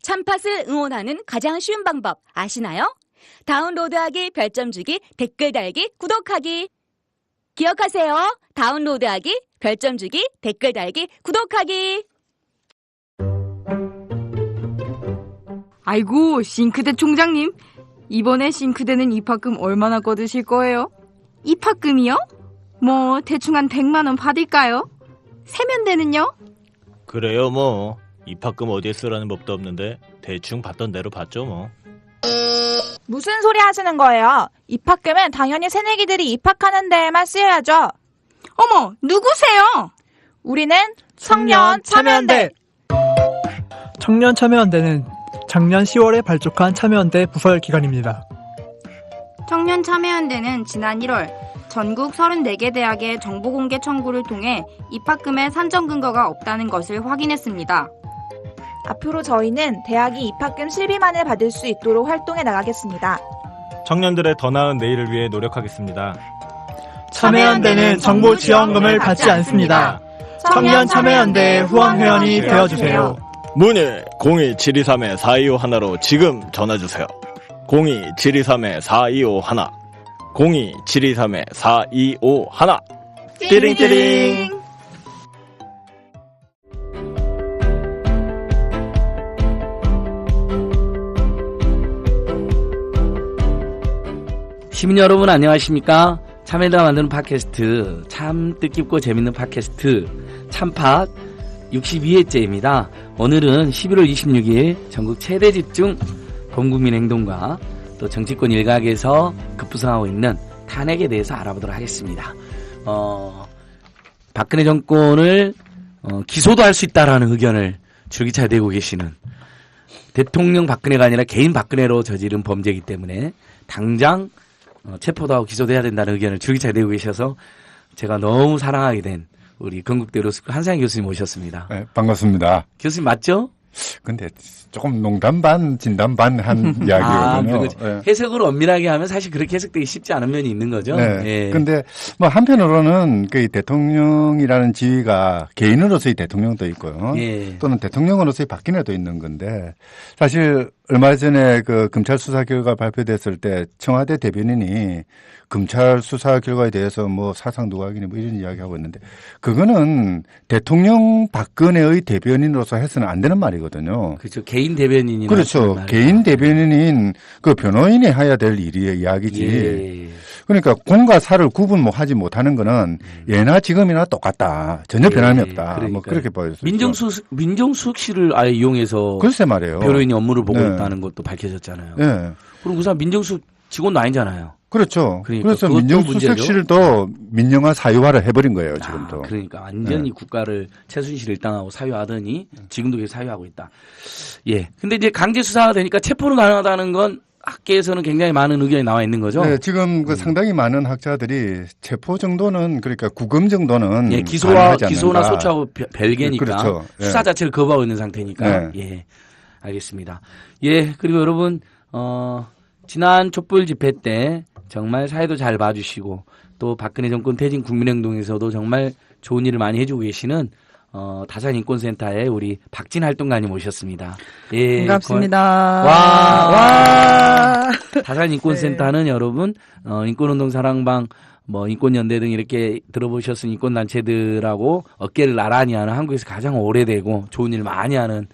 참팟을 응원하는 가장 쉬운 방법 아시나요? 다운로드하기, 별점 주기, 댓글 달기, 구독하기. 기억하세요. 다운로드하기, 별점 주기, 댓글 달기, 구독하기. 아이고, 싱크대 총장님. 이번에 싱크대는 입학금 얼마나 거두실 거예요? 입학금이요? 뭐 대충 한 100만 원 받을까요? 세면대는요? 그래요 뭐. 입학금 어디에 쓰라는 법도 없는데 대충 받던 대로 받죠 뭐. 무슨 소리 하시는 거예요? 입학금은 당연히 새내기들이 입학하는 데에만 쓰여야죠. 어머, 누구세요? 우리는 청년 참여연대. 청년 참여연대는 작년 10월에 발족한 참여연대 부설 기관입니다. 청년 참여연대는 지난 1월 전국 34개 대학의 정보공개 청구를 통해 입학금의 산정 근거가 없다는 것을 확인했습니다. 앞으로 저희는 대학이 입학금 실비만을 받을 수 있도록 활동해 나가겠습니다. 청년들의 더 나은 내일을 위해 노력하겠습니다. 참여연대는 정보 지원금을 받지 않습니다. 청년 참여연대 후원 회원이 되어주세요. 문의 02-723-4251로 지금 전화주세요. 02-723-4251 02-723-4251 띠링띠링. 시민 여러분 안녕하십니까? 참여연대가 만드는 팟캐스트, 참 뜻깊고 재밌는 팟캐스트 참팟 62회째입니다. 오늘은 11월 26일 전국 최대 집중 범국민 행동과 또 정치권 일각에서 급부상하고 있는 탄핵에 대해서 알아보도록 하겠습니다. 박근혜 정권을 기소도 할 수 있다라는 의견을 줄기차게 내고 계시는, 대통령 박근혜가 아니라 개인 박근혜로 저지른 범죄이기 때문에 당장 체포도 하고 기소도 해야 된다는 의견을 줄기차게 내고 계셔서 제가 너무 사랑하게 된 우리 건국대 로스쿨 한상희 교수님 모셨습니다. 네, 반갑습니다. 교수님 맞죠? 근데 조금 농담 반 진담 반 한 이야기거든요. 네. 해석으로 엄밀하게 하면 사실 그렇게 해석되기 쉽지 않은 면이 있는 거죠. 네. 예. 근데 뭐 한편으로는 그 대통령이라는 지위가 개인으로서의 대통령도 있고요. 예. 또는 대통령으로서의 박근혜도 있는 건데, 사실 얼마 전에 그 검찰 수사 결과 발표됐을 때 청와대 대변인이 검찰 수사 결과에 대해서 뭐 사상 누각이니 뭐 이런 이야기하고 있는데, 그거는 대통령 박근혜의 대변인으로서 해서는 안 되는 말이거든요. 그렇죠. 개인 대변인이. 그렇죠. 개인 대변인인 그 변호인이 해야 될 일이 이야기지. 예. 그러니까 공과 사를 구분 뭐 하지 못하는 거는 예나 지금이나 똑같다. 전혀 변함이 없다. 그러니까요. 뭐 그렇게 보여요. 민정수석실을 아예 이용해서 글쎄 말이에요. 변호인이 업무를 보고 네. 있다는 것도 밝혀졌잖아요. 네. 그럼 그 사람 민정수석 직원도 아니잖아요. 그렇죠. 그러니까 그래서 그것도 민정수석실도 민영화 사유화를 해버린 거예요, 지금도. 그러니까 완전히 네. 국가를 최순실 일당하고 사유하더니 지금도 계속 사유하고 있다. 예. 근데 이제 강제 수사가 되니까 체포는 가능하다는 건 학계에서는 굉장히 많은 의견이 나와 있는 거죠. 네, 지금 그 상당히 많은 학자들이 체포 정도는, 그러니까 구금 정도는 예, 기소나 소추하고 별개니까 그렇죠. 예. 수사 자체를 거부하고 있는 상태니까. 네. 예. 알겠습니다. 예. 그리고 여러분 지난 촛불 집회 때 정말 사회도 잘 봐주시고 또 박근혜 정권 퇴진 국민행동에서도 정말 좋은 일을 많이 해주고 계시는 다산인권센터의 우리 박진 활동가님 모셨습니다. 예, 반갑습니다. 와. 다산인권센터는 네. 여러분 인권운동 사랑방 뭐 인권연대 등 이렇게 들어보셨은 인권단체들하고 어깨를 나란히 하는 한국에서 가장 오래되고 좋은 일을 많이 하는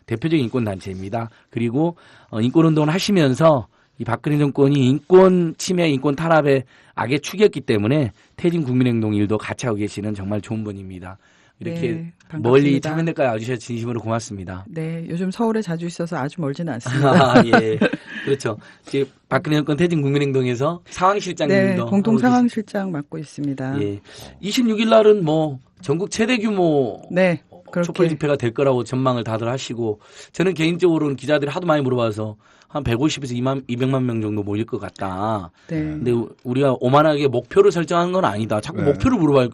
대표적인 인권단체입니다. 그리고 인권운동을 하시면서 이 박근혜 정권이 인권 침해, 인권 탄압의 악의 축이었기 때문에 퇴진 국민행동 일도 같이 하고 계시는 정말 좋은 분입니다. 이렇게 네, 멀리 참여연대까지 와주셔서 진심으로 고맙습니다. 네, 요즘 서울에 자주 있어서 아주 멀지는 않습니다. 예, 그렇죠. 지금 박근혜 정권 퇴진 국민행동에서 상황실장님도 네, 공동 상황실장 맡고 있습니다. 예, 26일 날은 뭐 전국 최대 규모 네, 촛불 집회가 될 거라고 전망을 다들 하시고, 저는 개인적으로는 기자들이 하도 많이 물어봐서 한 150에서 200만 명 정도 모일 것 같다. 네. 근데 우리가 오만하게 목표를 설정한 건 아니다. 자꾸 네. 목표를 물어봐요.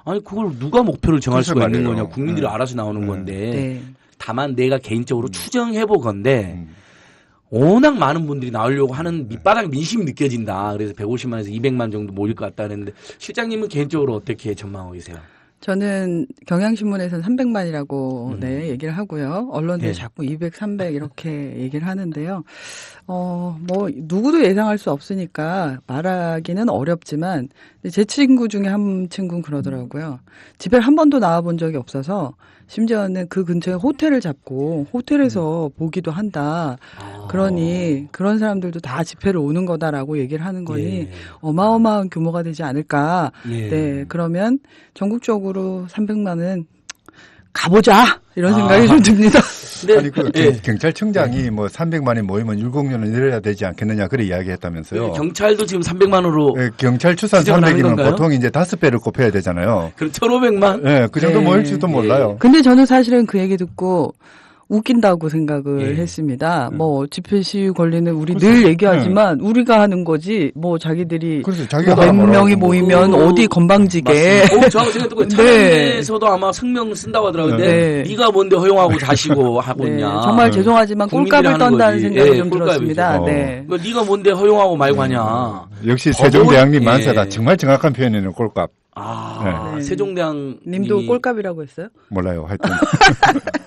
아니 그걸 누가 목표를 정할 수가 말이에요. 있는 거냐. 국민들이 네. 알아서 나오는 네. 건데. 네. 다만 내가 개인적으로 추정해 보건데 워낙 많은 분들이 나오려고 하는 밑바닥 민심이 느껴진다. 그래서 150만에서 200만 정도 모일 것 같다 했는데, 실장님은 개인적으로 어떻게 전망하고 계세요? 저는 경향신문에서는 300만이라고 네, 얘기를 하고요. 언론들이 네. 자꾸 200, 300 이렇게 얘기를 하는데요. 뭐 누구도 예상할 수 없으니까 말하기는 어렵지만 제 친구 중에 한 친구는 그러더라고요. 집회를 한 번도 나와본 적이 없어서 심지어는 그 근처에 호텔을 잡고 호텔에서 보기도 한다. 그러니 그런 사람들도 다 집회를 오는 거다라고 얘기를 하는 거니 예. 어마어마한 규모가 되지 않을까. 예. 네, 그러면 전국적으로 300만은 가보자 이런 생각이 좀 듭니다. 근데 아니 그 경찰청장이 뭐 300만이 모이면 율곡료는 내려야 되지 않겠느냐 그래 이야기했다면서요. 경찰도 지금 300만으로 예, 경찰 추산 지정을 하는 300이면 건가요? 보통 이제 5배를 곱해야 되잖아요. 그럼 1,500만? 예, 그 정도 네. 모일지도 몰라요. 근데 저는 사실은 그 얘기 듣고 웃긴다고 생각을 예. 했습니다. 뭐 집회 시위 권리는 우리 그렇죠. 늘 얘기하지만 우리가 하는 거지 뭐 자기들이 그래서 자기가 몇 하나 뭐라고 명이 뭐. 모이면 어디 건방지게 맞습니다. 저하고 생각 듣고 네. 참여연대에서도 아마 성명 쓴다고 하더라고요. 근데 네. 네가 뭔데 허용하고 자시고 하고 네, 있냐. 정말 죄송하지만 국민들이 꼴값을 하는 떤다는 거지. 생각이 예, 좀 꼴값이죠. 들었습니다. 어. 네. 그 네가 뭔데 허용하고 말고 하냐. 역시 법원- 세종대왕님 예. 만세다. 정말 정확한 표현이네요. 꼴값. 아, 네. 세종대왕 님도 꼴값이라고 했어요? 몰라요. 하여튼.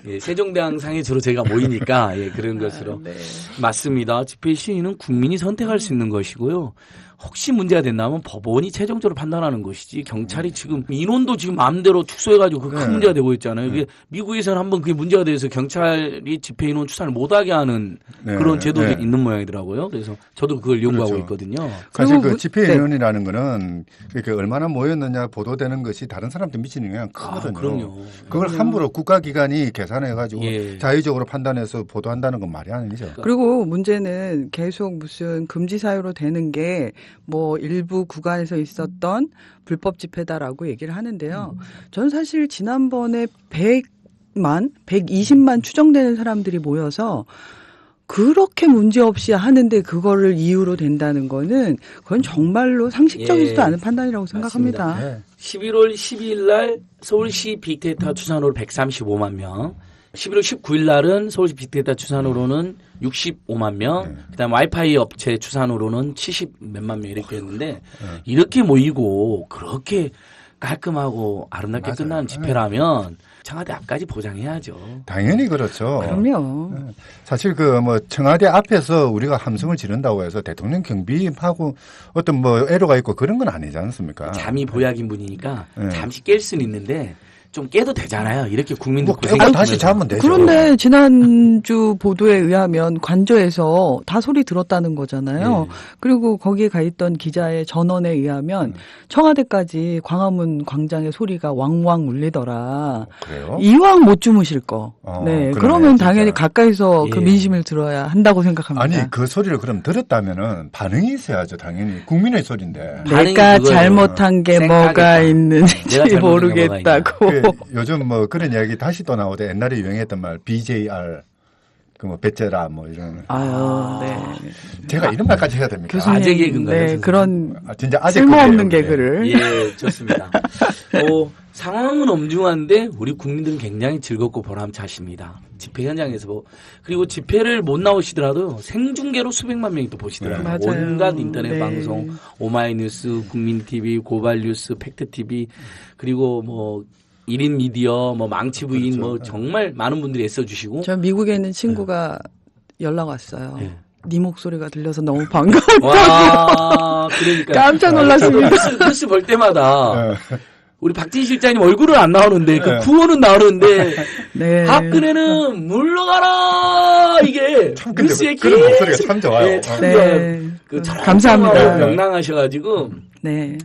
예, 세종대왕상에 주로 제가 모이니까 예, 그런 것으로 네. 맞습니다. 집회 시위는 국민이 선택할 수 있는 것이고요. 혹시 문제가 된다면 법원이 최종적으로 판단하는 것이지 경찰이 지금 인원도 지금 마음대로 축소해가지고 그게 큰 네. 문제가 되고 있잖아요. 이게 미국에서는 한번 그게 문제가 돼서 경찰이 집회 인원 추산을 못하게 하는 네. 그런 제도도 네. 있는 모양이더라고요. 그래서 저도 그걸 연구하고 그렇죠. 있거든요. 사실 그리고 그 뭐- 집회 네. 인원이라는 거는 이렇게 얼마나 모였느냐 보도되는 것이 다른 사람한테 미치는 영향이 크거든요. 그럼요. 그걸 함부로 국가기관이 계산해가지고 예. 자의적으로 판단해서 보도한다는 건 말이 아니죠. 그리고 문제는 계속 무슨 금지 사유로 되는 게 뭐 일부 구간에서 있었던 불법 집회다라고 얘기를 하는데요. 저는 사실 지난번에 100만, 120만 추정되는 사람들이 모여서 그렇게 문제없이 하는데 그거를 이유로 된다는 거는 그건 정말로 상식적이지도 예. 않은 판단이라고 생각합니다. 네. 11월 12일 날 서울시 빅데이터 추산으로 135만 명, 11월 19일 날은 서울시 빅데이터 추산으로는 65만 명, 그다음 와이파이 업체 추산으로는 70 몇만 명 이렇게 했는데 이렇게 모이고 그렇게 깔끔하고 아름답게 맞아요. 끝나는 집회라면 청와대 앞까지 보장해야죠. 당연히 그렇죠. 그럼요. 사실 그 뭐 청와대 앞에서 우리가 함성을 지른다고 해서 대통령 경비하고 어떤 뭐 애로가 있고 그런 건 아니지 않습니까? 잠이 보약인 분이니까 네. 잠시 깰 수는 있는데 좀 깨도 되잖아요. 이렇게 국민들 뭐 깨고 다시 자면 되죠. 그런데 지난주 보도에 의하면 관저에서 다 소리 들었다는 거잖아요. 네. 그리고 거기에 가 있던 기자의 전언에 의하면 청와대까지 광화문 광장의 소리가 왕왕 울리더라. 그래요? 이왕 못 주무실 거. 네. 그러네, 그러면 진짜. 당연히 가까이서 그 예. 민심을 들어야 한다고 생각합니다. 아니 그 소리를 그럼 들었다면은 반응이 있어야죠. 당연히 국민의 소리인데. 반응이 내가 그거예요. 잘못한 게 생각하겠다. 뭐가 있는지 내가 잘못한 게 뭐가 모르겠다고. 그 요즘 뭐 그런 이야기 다시 또 나오대. 옛날에 유행했던 말 BJR 그 뭐 배째라 뭐 이런. 아유, 네. 제가 이런 말까지 해야 됩니까? 교수님, 아재 개그인가요, 네, 선생님? 그런 진짜 아재 쓸모없는 그게요, 그게. 개그를. 예, 좋습니다. 상황은 엄중한데 우리 국민들은 굉장히 즐겁고 보람차십니다. 집회 현장에서 그리고 집회를 못 나오시더라도 생중계로 수백만 명이 또 보시더라고요. 맞아요. 온갖 인터넷 네. 방송, 오마이뉴스, 국민TV, 고발뉴스, 팩트TV 그리고 뭐 1인 미디어, 뭐 망치부인 그렇죠. 뭐 정말 많은 분들이 애써주시고 저 미국에 있는 친구가 연락 왔어요. 네. 네 목소리가 들려서 너무 반가워. 와 그러니까 깜짝 놀랐습니다. 뉴스 볼 때마다 네. 우리 박진 실장님 얼굴은 안 나오는데 그 네. 구호는 나오는데 네. 박근혜는 물러가라 이게 참 근데 뉴스에 그런 목소리가 참 좋아요. 네, 참 네. 좋아요. 그 감사합니다. 명랑하셔가지고 네.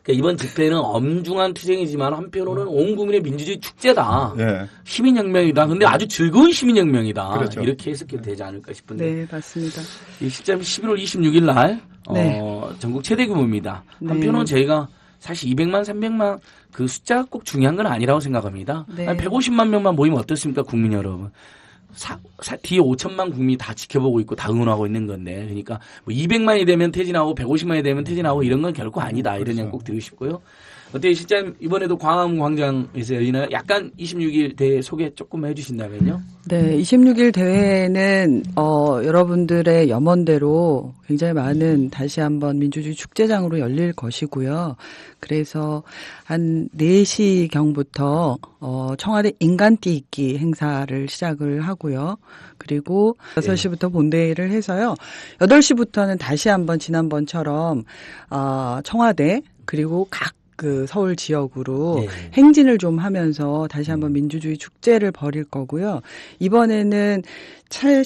그러니까 이번 집회는 엄중한 투쟁이지만 한편으로는 온 국민의 민주주의 축제다. 예. 시민혁명이다. 근데 아주 즐거운 시민혁명이다. 그렇죠. 이렇게 해석해도 되지 않을까 싶은데 네, 맞습니다. 이 실제로 11월 26일 날 네. 전국 최대 규모입니다. 네. 한편으로는 저희가 사실 200만, 300만 그 숫자가 꼭 중요한 건 아니라고 생각합니다. 네. 한 150만 명만 모이면 어떻습니까, 국민 여러분? 뒤에 5천만 국민이 다 지켜보고 있고 다 응원하고 있는 건데, 그러니까 뭐 200만이 되면 퇴진하고 150만이 되면 퇴진하고 이런 건 결코 아니다. 이런 그렇죠. 얘기 꼭 드리고 싶고요. 어때요, 실장님? 이번에도 광화문 광장에서 열리나요? 약간 26일 대회 소개 조금 해주신다면요? 네, 26일 대회는 여러분들의 염원대로 굉장히 많은 다시 한번 민주주의 축제장으로 열릴 것이고요. 그래서 한 4시경부터 청와대 인간띠 있기 행사를 시작을 하고요. 그리고 6시부터 본대회를 해서요. 8시부터는 다시 한번 지난번처럼 청와대 그리고 각 그 서울 지역으로 네. 행진을 좀 하면서 다시 한번 민주주의 축제를 벌일 거고요. 이번에는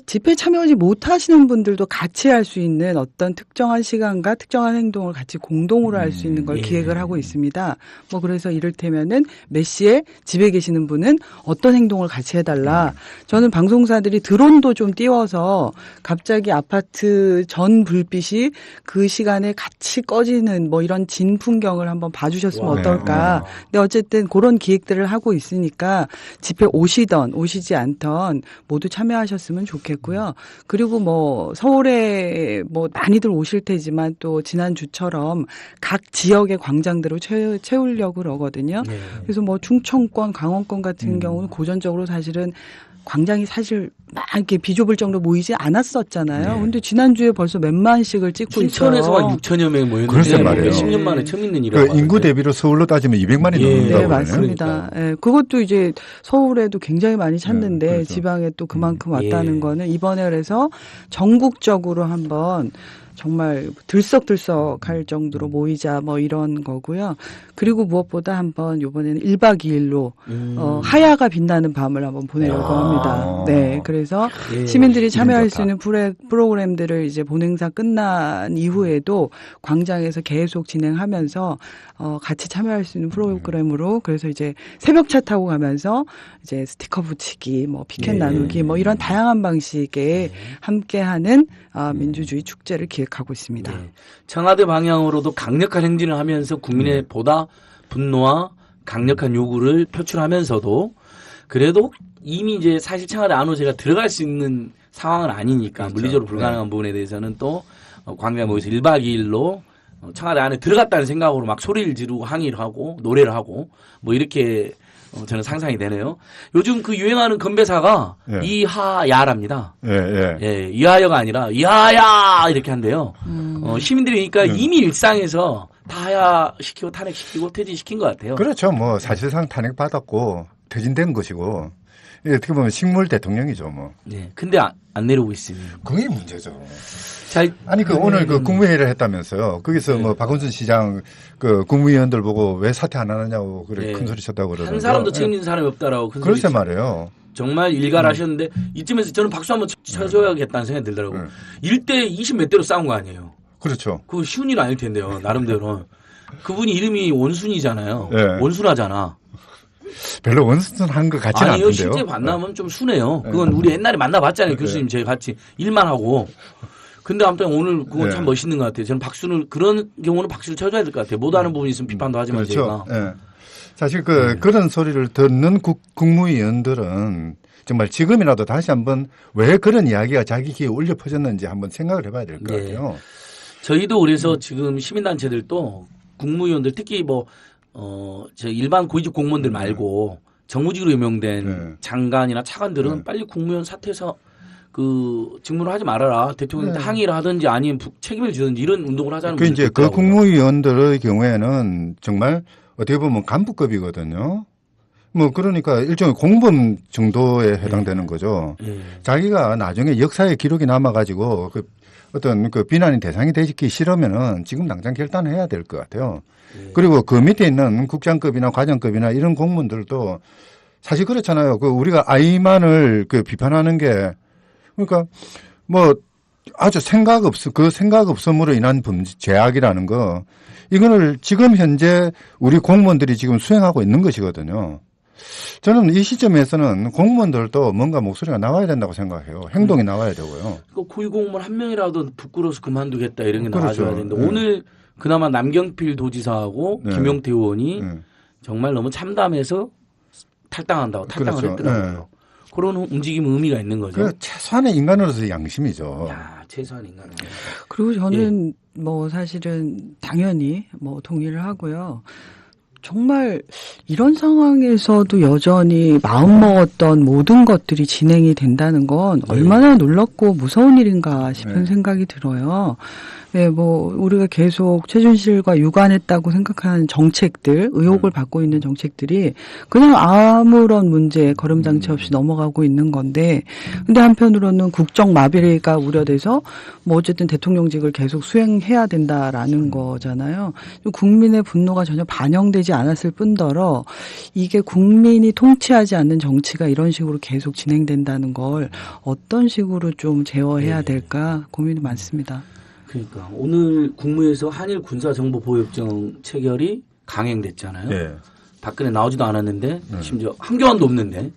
집회 참여하지 못하시는 분들도 같이 할 수 있는 어떤 특정한 시간과 특정한 행동을 같이 공동으로 할 수 있는 걸 예. 기획을 하고 있습니다. 뭐 그래서 이를테면은 몇 시에 집에 계시는 분은 어떤 행동을 같이 해달라. 저는 방송사들이 드론도 좀 띄워서 갑자기 아파트 전 불빛이 그 시간에 같이 꺼지는 뭐 이런 진 풍경을 한번 봐주셨으면 와. 어떨까. 근데 어쨌든 그런 기획들을 하고 있으니까 집회 오시던 오시지 않던 모두 참여하셨으면 좋겠고요. 그리고 뭐 서울에 뭐 많이들 오실 테지만 또 지난주처럼 각 지역의 광장대로 채우려고 그러거든요. 네. 그래서 뭐 충청권, 강원권 같은 경우는 고전적으로 사실은 광장이 사실 막 이렇게 비좁을 정도로 모이지 않았었잖아요. 네. 근데 지난주에 벌써 몇만씩을 찍고 있어요. 춘천에서 한 6천여 명 모였는데 글쎄 말이에요. 10년 만에 처음 있는 일이라고 그 인구 하던데. 대비로 서울로 따지면 200만이 예. 넘는다고 네, 그러네요. 맞습니다. 예, 그것도 이제 서울에도 굉장히 많이 찾는데 네, 그렇죠. 지방에 또 그만큼 왔다는 예. 거는 이번에 그래서 전국적으로 한번 정말 들썩들썩할 정도로 모이자 뭐 이런 거고요. 그리고 무엇보다 한번 이번에는 1박 2일로 하야가 빛나는 밤을 한번 보내려고 합니다. 네, 그래서 예. 시민들이 참여할 수 좋다. 있는 프로그램들을 이제 본행사 끝난 이후에도 광장에서 계속 진행하면서 같이 참여할 수 있는 프로그램으로 그래서 이제 새벽차 타고 가면서 이제 스티커 붙이기, 뭐 피켓 네. 나누기, 뭐 이런 다양한 방식의 함께하는 민주주의 축제를 기획하고 있습니다. 네. 청와대 방향으로도 강력한 행진을 하면서 국민의 보다 분노와 강력한 요구를 표출하면서도 그래도 이미 이제 사실 청와대 안으로 제가 들어갈 수 있는 상황은 아니니까 그렇죠. 물리적으로 불가능한 부분에 대해서는 또 광장에 모여서 1박 2일로 청와대 안에 들어갔다는 생각으로 막 소리를 지르고 항의를 하고 노래를 하고 뭐 이렇게 저는 상상이 되네요. 요즘 그 유행하는 건배사가 예. 이하야랍니다. 예, 예. 예, 이하야가 아니라 이하야 이렇게 한대요. 시민들이 그러니까 이미 일상에서 다 하야시키고 탄핵시키고 퇴진시킨 것 같아요. 그렇죠. 뭐 사실상 탄핵받았고 퇴진된 것이고 어떻게 보면 식물 대통령이죠. 뭐. 네, 근데 안 내려오고 있습니다. 그게 문제죠. 잘 아니 오늘 그 국무회의를 했다면서요. 거기서 네. 뭐 박원순 시장 그 국무위원들 보고 왜 사퇴 안 하느냐고 그래 네. 큰 소리 쳤다고 그러던데. 한 사람도 책임진 사람이 없다라고 큰 그렇죠 소리 말이에요. 정말 일가를 하셨는데 이쯤에서 저는 박수 한번 쳐줘야겠다는 생각이 들더라고요. 1대 20 몇 대로 싸운 거 아니에요. 그렇죠. 그거 쉬운 일 아닐 텐데요. 나름대로. 그분이 이름이 원순이잖아요. 네. 원순하잖아. 별로 원순한 것 같지는 아니요. 않던데요. 실제 만나면 좀 순해요. 그건 우리 옛날에 만나봤잖아요. 네. 교수님 저희 같이 일만 하고. 근데 아무튼 오늘 그건 네. 참 멋있는 것 같아요. 저는 박수를 그런 경우는 박수를 쳐줘야 될 것 같아요. 못하는 부분이 있으면 비판도 하지만 그렇죠. 저희가. 예. 사실 그런 소리를 듣는 국무위원들은 정말 지금이라도 다시 한번 왜 그런 이야기가 자기 귀에 울려 퍼졌는지 한번 생각을 해봐야 될 것 네. 같아요. 저희도 그래서 지금 시민단체들도 국무위원들 특히 저 일반 고위직 공무원들 말고 정무직으로 임명된 네. 장관이나 차관들은 네. 빨리 국무위원 사퇴해서 그 직무를 하지 말아라. 대통령한테 네. 항의를 하든지 아니면 책임을 지든지 이런 운동을 하자는 그 분들이 이제 그 있더라고요. 국무위원들의 경우에는 정말 어떻게 보면 간부급이거든요. 뭐 그러니까 일종의 공범 정도에 해당되는 거죠. 예. 자기가 나중에 역사의 기록이 남아가지고 그 어떤 그 비난의 대상이 되기 싫으면은 지금 당장 결단을 해야 될 것 같아요. 그리고 그 밑에 있는 국장급이나 과장급이나 이런 공무원들도 사실 그렇잖아요. 그 우리가 아이만을 그 비판하는 게 그러니까 뭐 아주 그 생각 없음으로 인한 죄악이라는 거 이거를 지금 현재 우리 공무원들이 지금 수행하고 있는 것이거든요. 저는 이 시점에서는 공무원들도 뭔가 목소리가 나와야 된다고 생각해요. 행동이 나와야 되고요. 그 고위공무원 한 명이라도 부끄러워서 그만두겠다 이런 게 그렇죠. 나와줘야 되는데 네. 오늘 그나마 남경필 도지사하고 네. 김용태 의원이 네. 정말 너무 참담해서 탈당을 그렇죠. 했더라고요. 그런 움직임은 의미가 있는 거죠. 그 최소한의 인간으로서의 양심이죠. 야, 최소한 인간은. 그리고 저는 뭐 사실은 당연히 뭐 동의를 하고요. 정말 이런 상황에서도 여전히 마음먹었던 모든 것들이 진행이 된다는 건 얼마나 놀랍고 무서운 일인가 싶은 생각이 들어요. 네, 뭐 우리가 계속 최순실과 유관했다고 생각하는 정책들, 의혹을 받고 있는 정책들이 그냥 아무런 문제, 거름장치 없이 넘어가고 있는 건데, 근데 한편으로는 국정 마비가 우려돼서 뭐 어쨌든 대통령직을 계속 수행해야 된다라는 거잖아요. 국민의 분노가 전혀 반영되지 않았을 뿐더러 이게 국민이 통치하지 않는 정치가 이런 식으로 계속 진행된다는 걸 어떤 식으로 좀 제어해야 될까 고민이 많습니다. 그러니까 오늘 국무에서 한일 군사정보보호협정 체결이 강행됐잖아요. 네. 박근혜 나오지도 않았는데 심지어 한교안도 없는데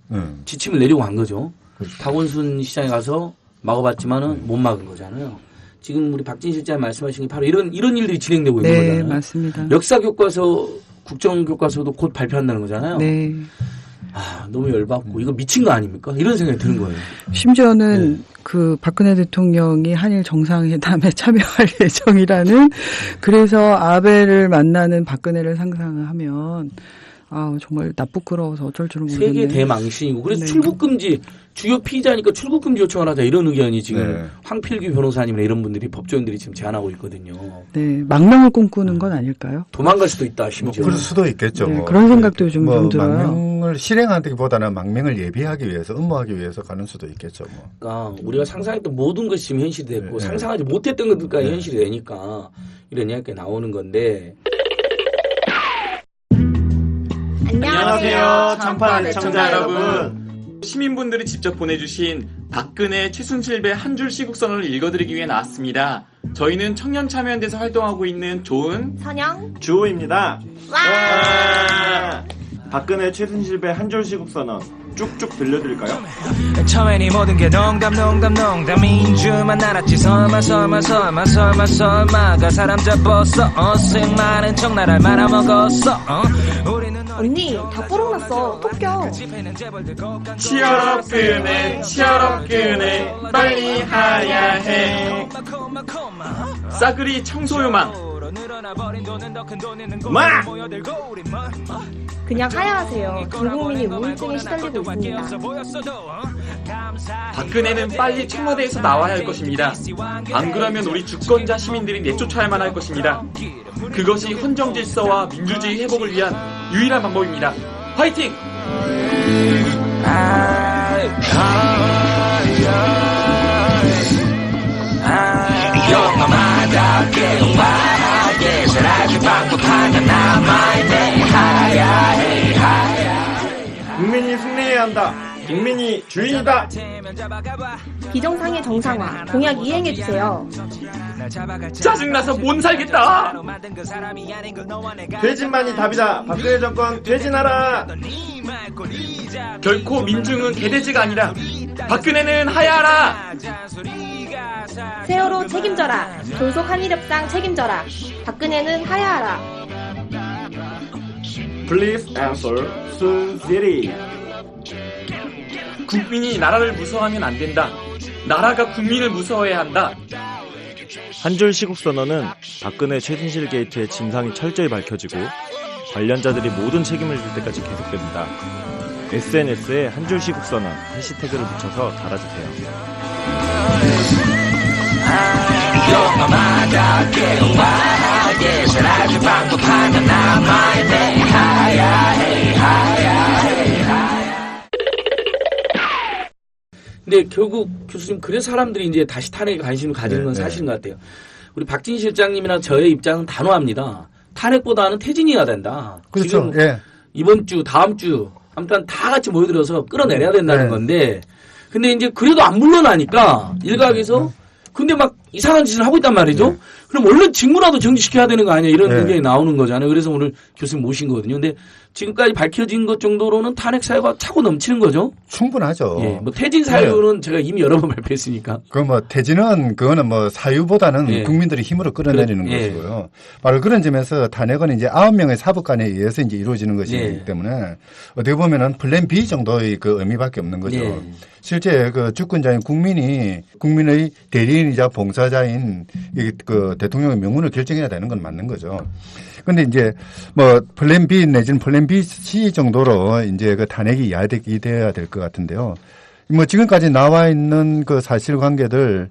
지침을 내리고 간 거죠. 그렇죠. 박원순 시장에 가서 막아봤지만은 못 막은 거잖아요. 지금 우리 박진 실장이 말씀하신 게 바로 이런 일들이 진행되고 있는 네, 거잖아요. 맞습니다. 역사 교과서, 국정 교과서도 곧 발표한다는 거잖아요. 네. 아, 너무 열받고 이거 미친 거 아닙니까? 이런 생각이 드는 거예요. 심지어는 그 박근혜 대통령이 한일 정상회담에 참여할 예정이라는, 그래서 아베를 만나는 박근혜를 상상하면 아 정말 나쁘끄러워서 어쩔 줄은 모르겠네요. 세계 대망신이고 그래서 네. 출국 금지, 주요 피의자니까 출국 금지 요청을 하자 이런 의견이 지금 네. 황필규 변호사님이나 이런 분들이 법조인들이 지금 제안하고 있거든요. 네, 망명을 꿈꾸는 건 아닐까요? 도망갈 수도 있다 심지어. 그럴 수도 있겠죠. 네, 뭐. 그런 생각도 요즘 좀 들어요. 망명을 실행하기보다는 망명을 예비하기 위해서, 음모하기 위해서 가는 수도 있겠죠. 뭐. 그러니까 우리가 상상했던 모든 것이 지금 현실이 됐고 네. 상상하지 못했던 것들까지 현실이 되니까 이런 이야기가 나오는 건데. 안녕하세요, 참판 애청자 여러분. 시민분들이 직접 보내주신 박근혜, 최순실배 한 줄 시국선언을 읽어드리기 위해 나왔습니다. 저희는 청년참여연대에서 활동하고 있는 조은, 선영, 주호입니다. 와! 박근혜, 최순실배 한 줄 시국선언 쭉쭉 들려드릴까요? 처음엔 이 모든 게 농담인 줄만 알았지. 설마가 사람 잡았어. 생많은 척 나를 말아먹었어. 언니 다 뽀록났어. 어떡해. 치열업 그네 빨리 하야해. 싸그리 청소요망 마! 그냥 하야하세요. 전 국민이 우울증에 시달리고 있습니다. 박근혜는 빨리 청와대에서 나와야 할 것입니다. 안 그러면 우리 주권자 시민들이 내쫓아야만 할 것입니다. 그것이 헌정 질서와 민주주의 회복을 위한 유일한 방법입니다. 화이팅! 국민이 승리해야 한다. 국민이 주인이다. 비정상의 정상화 공약 이행해주세요. 짜증나서 못 살겠다. 퇴진만이 답이다. 박근혜 정권 퇴진하라. 결코 민중은 개돼지가 아니라 박근혜는 하야하라. 세월호 책임져라. 졸속 한일협상 책임져라. 박근혜는 하야하라. Please answer 순실히. 국민이 나라를 무서워하면 안 된다. 나라가 국민을 무서워해야 한다. 한 줄 시국선언은 박근혜 최순실 게이트의 진상이 철저히 밝혀지고 관련자들이 모든 책임을 질 때까지 계속됩니다. SNS에 한 줄 시국선언 해시태그를 붙여서 달아주세요. 근데 결국 교수님 그래서 사람들이 이제 다시 탄핵에 관심을 가지는 건 사실인 것 같아요. 우리 박진 실장님이나 저의 입장은 단호합니다. 탄핵보다는 퇴진이어야 된다. 그렇죠. 지금 이번 주, 다음 주, 아무튼 다 같이 모여들어서 끌어내려야 된다는 건데, 근데 이제 그래도 안 물러나니까 일각에서 근데 막 이상한 짓을 하고 있단 말이죠. 그럼 얼른 직무라도 정지시켜야 되는 거 아니야? 이런 의견이 나오는 거잖아요. 그래서 오늘 교수님 모신 거거든요. 근데 지금까지 밝혀진 것 정도로는 탄핵 사유가 차고 넘치는 거죠. 충분하죠. 예, 뭐 퇴진 사유는 제가 이미 여러 번 발표했으니까. 그 뭐 퇴진은 그거는 뭐 사유보다는 예. 국민들의 힘으로 끌어내리는 예. 것이고요. 바로 그런 점에서 탄핵은 이제 9명의 사법관에 의해서 이제 이루어지는 것이기 예. 때문에 어떻게 보면은 플랜 B 정도의 그 의미밖에 없는 거죠. 예. 실제 그 주권자인 국민의 대리인이자 봉사자인 이 그 대통령의 명운을 결정해야 되는 건 맞는 거죠. 근데 이제 뭐 플랜 B 내지는 플랜 B, C 정도로 이제 그 탄핵이 이야기돼야 될 것 같은데요. 뭐 지금까지 나와 있는 그 사실관계들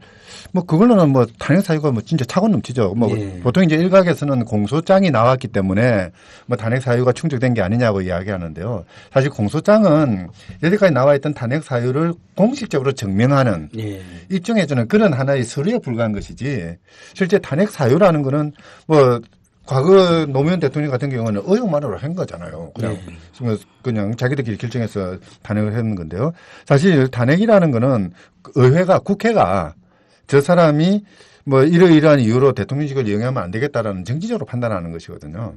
뭐 그걸로는 뭐 탄핵 사유가 뭐 진짜 차고 넘치죠. 뭐 예. 보통 이제 일각에서는 공소장이 나왔기 때문에 뭐 탄핵 사유가 충족된 게 아니냐고 이야기하는데요. 사실 공소장은 여태까지 나와 있던 탄핵 사유를 공식적으로 증명하는 예. 입증해주는 그런 하나의 서류에 불과한 것이지 실제 탄핵 사유라는 거는 뭐 과거 노무현 대통령 같은 경우는 의혹만으로 한 거잖아요. 그냥 자기들끼리 결정해서 탄핵을 했는 건데요. 사실 탄핵이라는 거는 국회가 저 사람이 뭐 이러이러한 이유로 대통령직을 이용하면 안 되겠다라는 정치적으로 판단하는 것이거든요.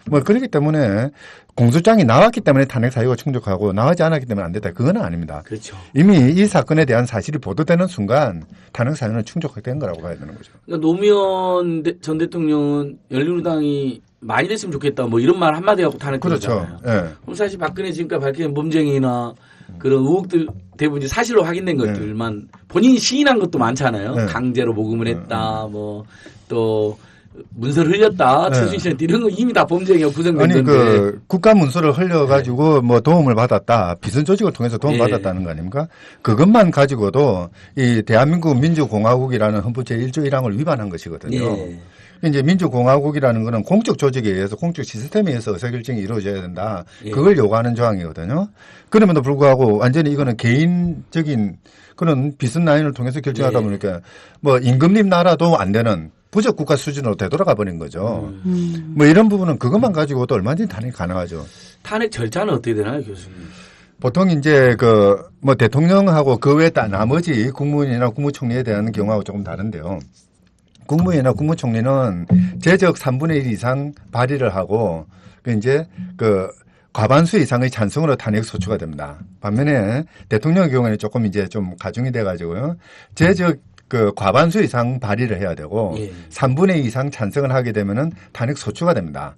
뭐 그렇기 때문에 공소장이 나왔기 때문에 탄핵 사유가 충족하고 나오지 않았기 때문에 안 됐다. 그건 아닙니다. 그렇죠. 이미 이 사건에 대한 사실이 보도되는 순간 탄핵 사유는 충족된 거라고 봐야 되는 거죠. 그러니까 노무현 전 대통령은 열린우리당이 많이 됐으면 좋겠다 뭐 이런 말 한마디 하고 탄핵 그렇죠. 들었잖아요. 예. 그럼 사실 박근혜 지금까지 밝힌 범죄행위나 그런 의혹들 대부분 이제 사실로 확인된 것들만 본인이 시인한 것도 많잖아요. 네. 강제로 모금을 했다, 뭐 또 문서를 흘렸다, 네. 최순실 이런 거 이미 다 범죄행위가 구성된 아니 건데. 그 국가 문서를 흘려가지고 뭐 도움을 받았다, 비선 조직을 통해서 도움 받았다는 거 아닙니까? 그것만 가지고도 이 대한민국 민주공화국이라는 헌법 제1조 1항을 위반한 것이거든요. 예. 이제 민주공화국이라는 거는 공적 조직에 의해서 공적 시스템에 의해서 의사결정이 이루어져야 된다. 예. 그걸 요구하는 조항이거든요. 그럼에도 불구하고 완전히 이거는 개인적인 그런 비선 라인을 통해서 결정하다 보니까 뭐 임금님 나라도 안 되는 부적 국가 수준으로 되돌아가 버린 거죠. 뭐 이런 부분은 그것만 가지고도 얼마든지 탄핵이 가능하죠. 탄핵 절차는 어떻게 되나요, 교수님? 보통 이제 그 뭐 대통령하고 그 외에 나머지 국무원이나 국무총리에 대한 경우하고 조금 다른데요. 국무위원이나 국무총리는 제적 3분의 1 이상 발의를 하고 그 이제 그 과반수 이상의 찬성으로 탄핵 소추가 됩니다. 반면에 대통령의 경우에는 조금 이제 좀 가중이 돼 가지고요. 제적 그 과반수 이상 발의를 해야 되고 3분의 2 이상 찬성을 하게 되면은 탄핵 소추가 됩니다.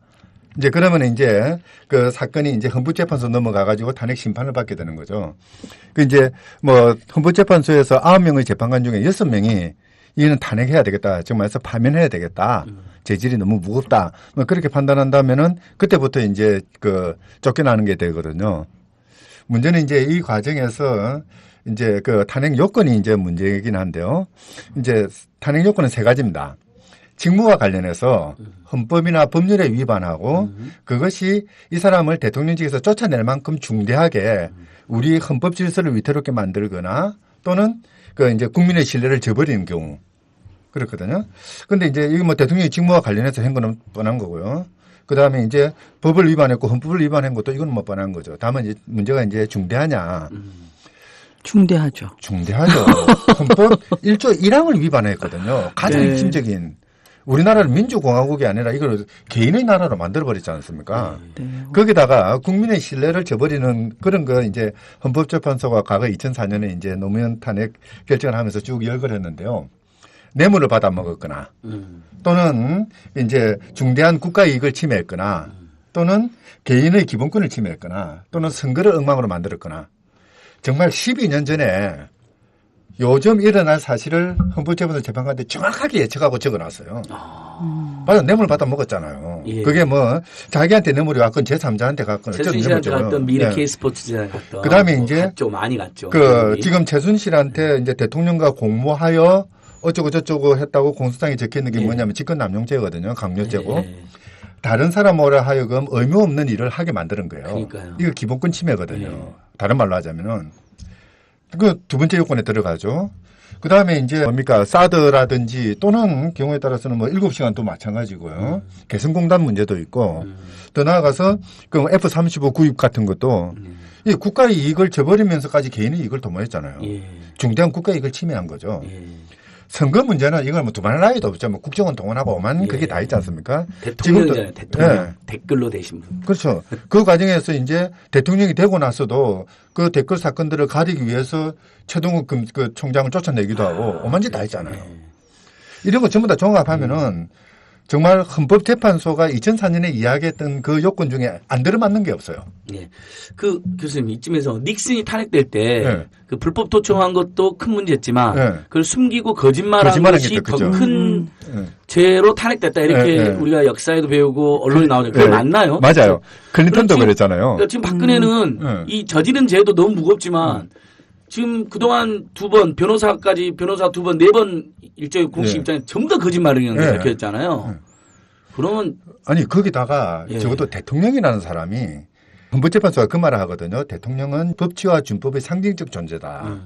이제 그러면 이제 그 사건이 이제 헌법재판소 넘어가 가지고 탄핵 심판을 받게 되는 거죠. 그 이제 뭐 헌법재판소에서 9명의 재판관 중에 6명이 이는 탄핵해야 되겠다. 즉 말해서 파면해야 되겠다. 재질이 너무 무겁다. 뭐 그렇게 판단한다면은 그때부터 이제 그 쫓겨나는 게 되거든요. 문제는 이제 이 과정에서 이제 그 탄핵 요건이 이제 문제이긴 한데요. 이제 탄핵 요건은 3가지입니다. 직무와 관련해서 헌법이나 법률에 위반하고 그것이 이 사람을 대통령직에서 쫓아낼 만큼 중대하게 우리 헌법 질서를 위태롭게 만들거나 또는 그 이제 국민의 신뢰를 저버리는 경우 그렇거든요. 근데 이제 이거 뭐 대통령의 직무와 관련해서 한 거는 뻔한 거고요. 그 다음에 이제 법을 위반했고 헌법을 위반한 것도 이건 뭐 뻔한 거죠. 다만 이제 문제가 이제 중대하냐. 중대하죠. 중대하죠. 헌법 1조 1항을 위반했거든요. 가장 핵심적인. 우리나라는 민주공화국이 아니라 이걸 개인의 나라로 만들어버리지 않습니까? 거기다가 국민의 신뢰를 저버리는 그런 거 이제 헌법재판소가 과거 2004년에 이제 노무현 탄핵 결정을 하면서 쭉 열거했는데요. 뇌물을 받아 먹었거나 또는 이제 중대한 국가 이익을 침해했거나 또는 개인의 기본권을 침해했거나 또는 선거를 엉망으로 만들었거나 정말 12년 전에 요즘 일어날 사실을 헌법재판소 재판관한테 정확하게 예측하고 적어놨어요. 맞아, 뇌물 받아 먹었잖아요. 예. 그게 뭐 자기한테 뇌물이 왔건 제3자한테 갔건 최순실한테 갔던 미래 K스포츠에 갔던. 그 다음에 뭐 이제 갔죠, 많이 갔죠. 그 지금 최순실한테 이제 대통령과 공모하여 어쩌고 저쩌고 했다고 공소장에 적혀 있는 게 뭐냐면 직권남용죄거든요. 강요죄고. 다른 사람으로 하여금 의무 없는 일을 하게 만드는 거예요. 그러니까요. 이거 기본권 침해거든요. 다른 말로 하자면은. 그 두 번째 요건에 들어가죠. 그 다음에 이제 뭡니까 사드라든지 또는 경우에 따라서는 뭐 7시간 또 마찬가지고요. 개성공단 문제도 있고 더 나아가서 그 F-35 구입 같은 것도 이 국가의 이익을 저버리면서까지 개인의 이익을 도모했잖아요. 중대한 국가 이익을 침해한 거죠. 선거 문제는 이걸 뭐 두말 나위도 없죠. 뭐 국정원 동원하고 오만 그게 다 있지 않습니까? 대통령이잖아요. 대통령. 댓글로 되신 분. 그렇죠. 그 과정에서 이제 대통령이 되고 나서도 그 댓글 사건들을 가리기 위해서 최동욱 그 총장을 쫓아내기도 하고 오만 짓 다 했잖아요. 이런 거 전부 다 종합하면은 정말 헌법재판소가 2004년에 이야기했던 그 요건 중에 안 들어맞는 게 없어요. 예. 그 교수님 이쯤에서 닉슨이 탄핵될 때 그 불법 도청한 것도 큰 문제였지만 그걸 숨기고 거짓말한 것이 더 큰 죄로 탄핵됐다 이렇게 우리가 역사에도 배우고 언론에 나오죠. 그게 맞나요? 맞아요. 클린턴도 그랬잖아요. 그러니까 지금 박근혜는 이 저지른 죄도 너무 무겁지만 지금 그동안 2번 변호사 2번 4번 일종의 공식 입장에 전부 다 거짓말을 하는 게 밝혀졌잖아요. 그러면 아니 거기다가 적어도 대통령이라는 사람이 헌법재판소가 그 말을 하거든요. 대통령은 법치와 준법의 상징적 존재다.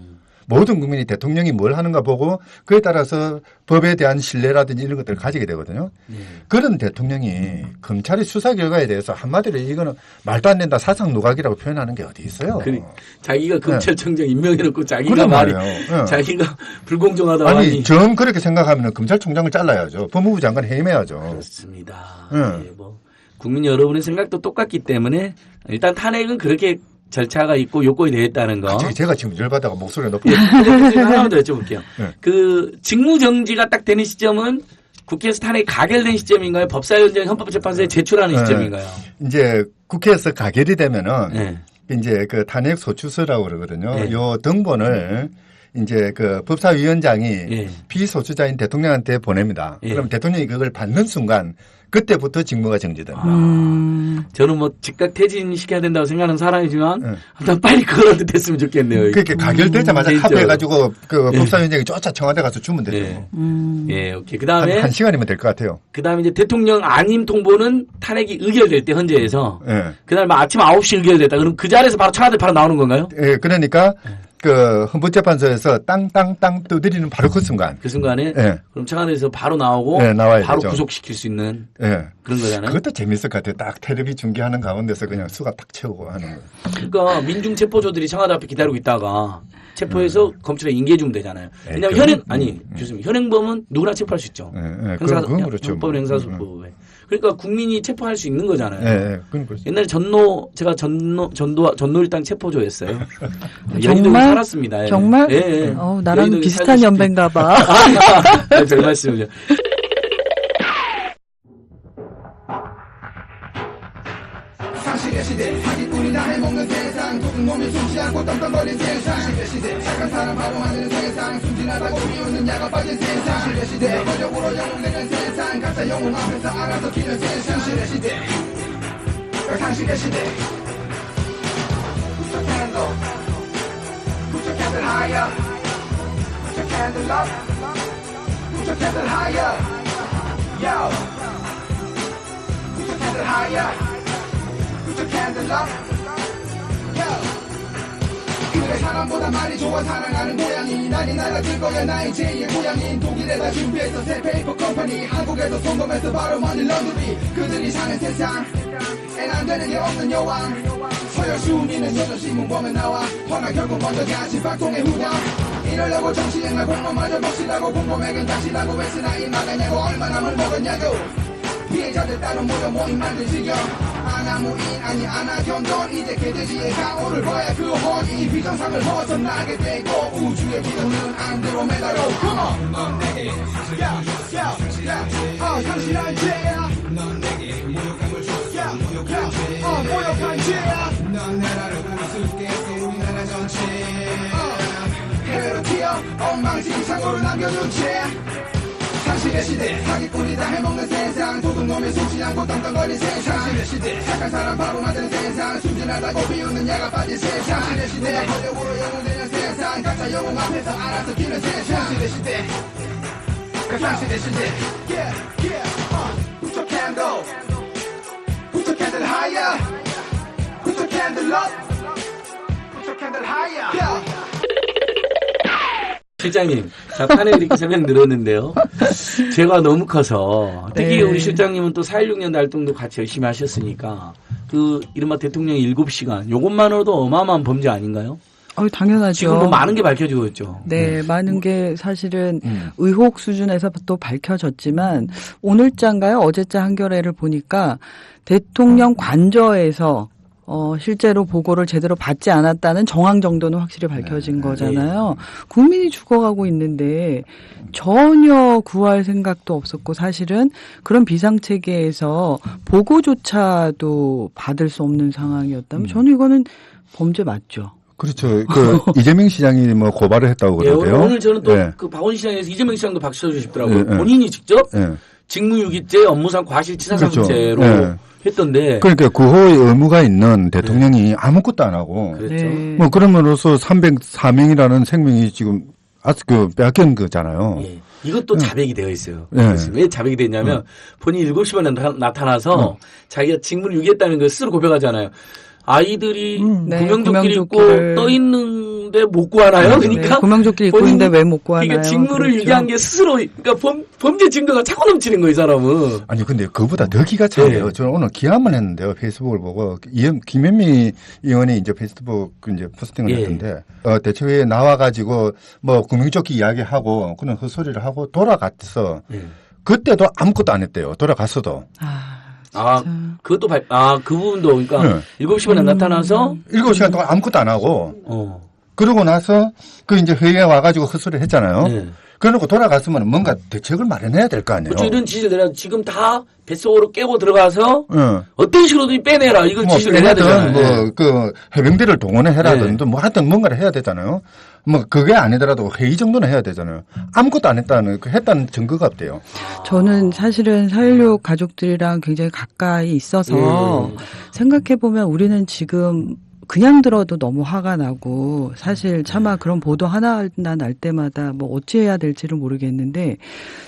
모든 국민이 대통령이 뭘 하는가 보고 그에 따라서 법에 대한 신뢰라든지 이런 것들을 가지게 되거든요. 그런 대통령이 검찰의 수사 결과에 대해서 한마디로 이거는 말도 안 된다 사상 누각이라고 표현하는 게 어디 있어요. 자기가 검찰청장 임명해놓고 자기가 말이 자기가 불공정하다고 아니 정 그렇게 생각하면 검찰총장을 잘라야죠. 법무부 장관 해임해야죠. 그렇습니다. 네, 뭐 국민 여러분의 생각도 똑같기 때문에 일단 탄핵은 그렇게 절차가 있고 요건이 되어 있다는 거. 제가 지금 열받아가 목소리가 높게. 하나만 더 여쭤볼게요. 그 직무정지가 딱 되는 시점은 국회에서 탄핵이 가결된 시점인가요? 법사위원장이 헌법재판소에 제출하는 시점인가요? 이제 국회에서 가결이 되면은 이제 그 탄핵 소추서라고 그러거든요. 요 등본을 이제 그 법사위원장이 피소추자인 대통령한테 보냅니다. 그럼 대통령이 그걸 받는 순간 그때부터 직무가 정지됩니다. 저는 뭐 즉각 퇴진시켜야 된다고 생각하는 사람이지만 일단 빨리 그거라도 됐으면 좋겠네요. 그렇게 가결되자마자 합의해가지고 그 법사위원장이 쫓아 청와대 가서 주면 되죠. 예, 오케이. 그 다음에 한 시간이면 될 것 같아요. 그 다음에 이제 대통령 안임 통보는 탄핵이 의결될 때 헌재에서 그날 막 아침 9시 의결됐다. 그럼 그 자리에서 바로 청와대 바로 나오는 건가요? 예, 그러니까 그 헌법재판소에서 땅땅땅 두드리는 바로 그 순간. 그 순간에 그럼 청와대에서 바로 나오고 바로 되죠. 구속시킬 수 있는 그런 거잖아요. 그것도 재밌을 것 같아요. 딱 텔레비 중계하는 가운데서 그냥 수갑 딱 채우고 하는 거. 그러니까 민중체포조들이 청와대 앞에 기다리고 있다가 체포해서 검찰에 인계해주면 되잖아요. 왜냐하면 교수님 현행범은 누구나 체포할 수 있죠. 그건 그렇죠. 헌법 행사소법에. 그러니까 국민이 체포할 수 있는 거잖아요. 그건 그렇죠. 옛날에 제가 전노일당 체포조였어요. 정말 살았습니다. 정말? 나랑 비슷한 연배인가 봐. 별 말씀이죠. 상식의 시대 사기꾼이 다 해먹는 세상 도둑 놈이 숨지 않고 떵떵거린 세상 상식의 시대 착한 사람 바로 만드는 세상 순진하다고 비웃는 야가 빠진 세상 상식의 시대 권력으로 영웅되는 세상 가짜 영웅 앞에서 알아서 기는 세상 상식의 시대 상식의 시대 Put your candle Put your candle higher Put your candle up Put your candle higher Yo Put your candle higher Put your candle up. Yo. 그래 사람보다 말이 좋아 사랑하는 고양이 날이 날아질 거야 나의 제2의 고향인 독일에다 준비해서 새 페이퍼 컴퍼니 한국에서 성공해서 바로 머니 런드리 그들이 사는 세상 애난 되는 게 없는 여왕 서열순위는 여전신문 보면 나와 허나 결국 먼저 가지 박통의 후광 이러려고 정치행날 공무마저 먹시라고 공범에겐 당신하고 했으나 이 막았냐고 얼마나 물 먹었냐고 피해자들 따로 모여 모임 만들지겨 아나무인 아니 아나견돈 이제 개돼지의 가오를 봐야 그 혼이 비정상을 벗어나게 되고 우주의 기도는 안드로메다로 Come on 넌 내게 당신한 죄야 넌 내게 모욕감을 줬어 모욕한 죄 모욕한 죄야 넌 나라를 우습게 우리나라 전체 해외로 튀어 엉망진창으로 남겨둔 죄 상식의 시대 사기꾼이 다 해먹는 세상 도둑놈이 숨지 않고 떵떵거린 세상 상식의 시대 착한 사람 바로 만드는 세상 순진하다고 비웃는 야가 빠진 세상 상식의 시대 권력으로 영웅되는 세상 가짜 영웅 앞에서 알아서 기는 세상 상식의 시대 상식의 시대 Put your candle Put your candle higher Put your candle up Put your candle higher 실장님, 자, 탄핵 이렇게 설명 들었는데요. 죄가 너무 커서, 특히 우리 실장님은 또 4.16년 활동도 같이 열심히 하셨으니까, 그, 이른바 대통령 7시간, 요것만으로도 어마어마한 범죄 아닌가요? 당연하죠. 지금 뭐 많은 게 밝혀지고 있죠. 네, 많은 게 사실은 의혹 수준에서 또 밝혀졌지만 오늘자인가요? 어제자 한겨레를 보니까 대통령 관저에서 실제로 보고를 제대로 받지 않았다는 정황 정도는 확실히 밝혀진 거잖아요. 국민이 죽어가고 있는데 전혀 구할 생각도 없었고 사실은 그런 비상체계에서 보고조차도 받을 수 없는 상황이었다면 저는 이거는 범죄 맞죠. 그렇죠. 이재명 시장이 뭐 고발을 했다고 그러는데요. 오늘 저는 또 그 박원 시장에서 이재명 시장도 박수 쳐주시더라고요. 본인이 직접 직무유기죄, 업무상 과실치사상죄로 그렇죠. 했던데. 그러니까 구호의 의무가 있는 대통령이 아무것도 안 하고. 그렇죠. 뭐 그러면로써 304명이라는 생명이 지금 빼앗긴 거잖아요. 이것도 자백이 되어 있어요. 왜 자백이 됐냐면 본인이 7시만 나타나서 자기가 직무를 유기했다는 걸 스스로 고백하잖아요. 아이들이 구명조끼를 입고 떠 있는데 못 구하나요? 그러니까 구명조끼 입고 있는데 왜 못 구하나요? 그러니까 직무를 그렇죠. 유기한 게 스스로 그러니까 범죄 증거가 차고 넘치는 거예요, 이 사람은. 아니 근데 그보다 더 기가 차요. 저는 오늘 기함을 했는데요. 페이스북을 보고 김현미 의원이 이제 페이스북 이제 포스팅을 했는데 대체회에 나와가지고 뭐 구명조끼 이야기하고 그런 헛소리를 하고 돌아갔어. 그때도 아무것도 안 했대요. 돌아갔어도. 그것도 그 부분도 그러니까 7시간에 나타나서 7시간 동안 아무것도 안 하고 그러고 나서 이제 회의에 와가지고 헛소리 했잖아요. 그러고 돌아갔으면 뭔가 대책을 마련해야 될 거 아니에요. 그렇죠. 이런 지시를 내려 지금 다 뱃속으로 깨고 들어가서 어떤 식으로든 빼내라 이걸 지시를 내려야 되잖아요. 해병대를 동원해라든 뭐 하여튼 뭔가를 해야 되잖아요. 뭐 그게 아니더라도 회의 정도는 해야 되잖아요. 아무것도 안 했다는 증거가 없대요. 저는 사실은 4.16 가족들이랑 굉장히 가까이 있어서 생각해보면 우리는 지금 그냥 들어도 너무 화가 나고 사실 차마 그런 보도 하나 날 때마다 뭐 어찌해야 될지를 모르겠는데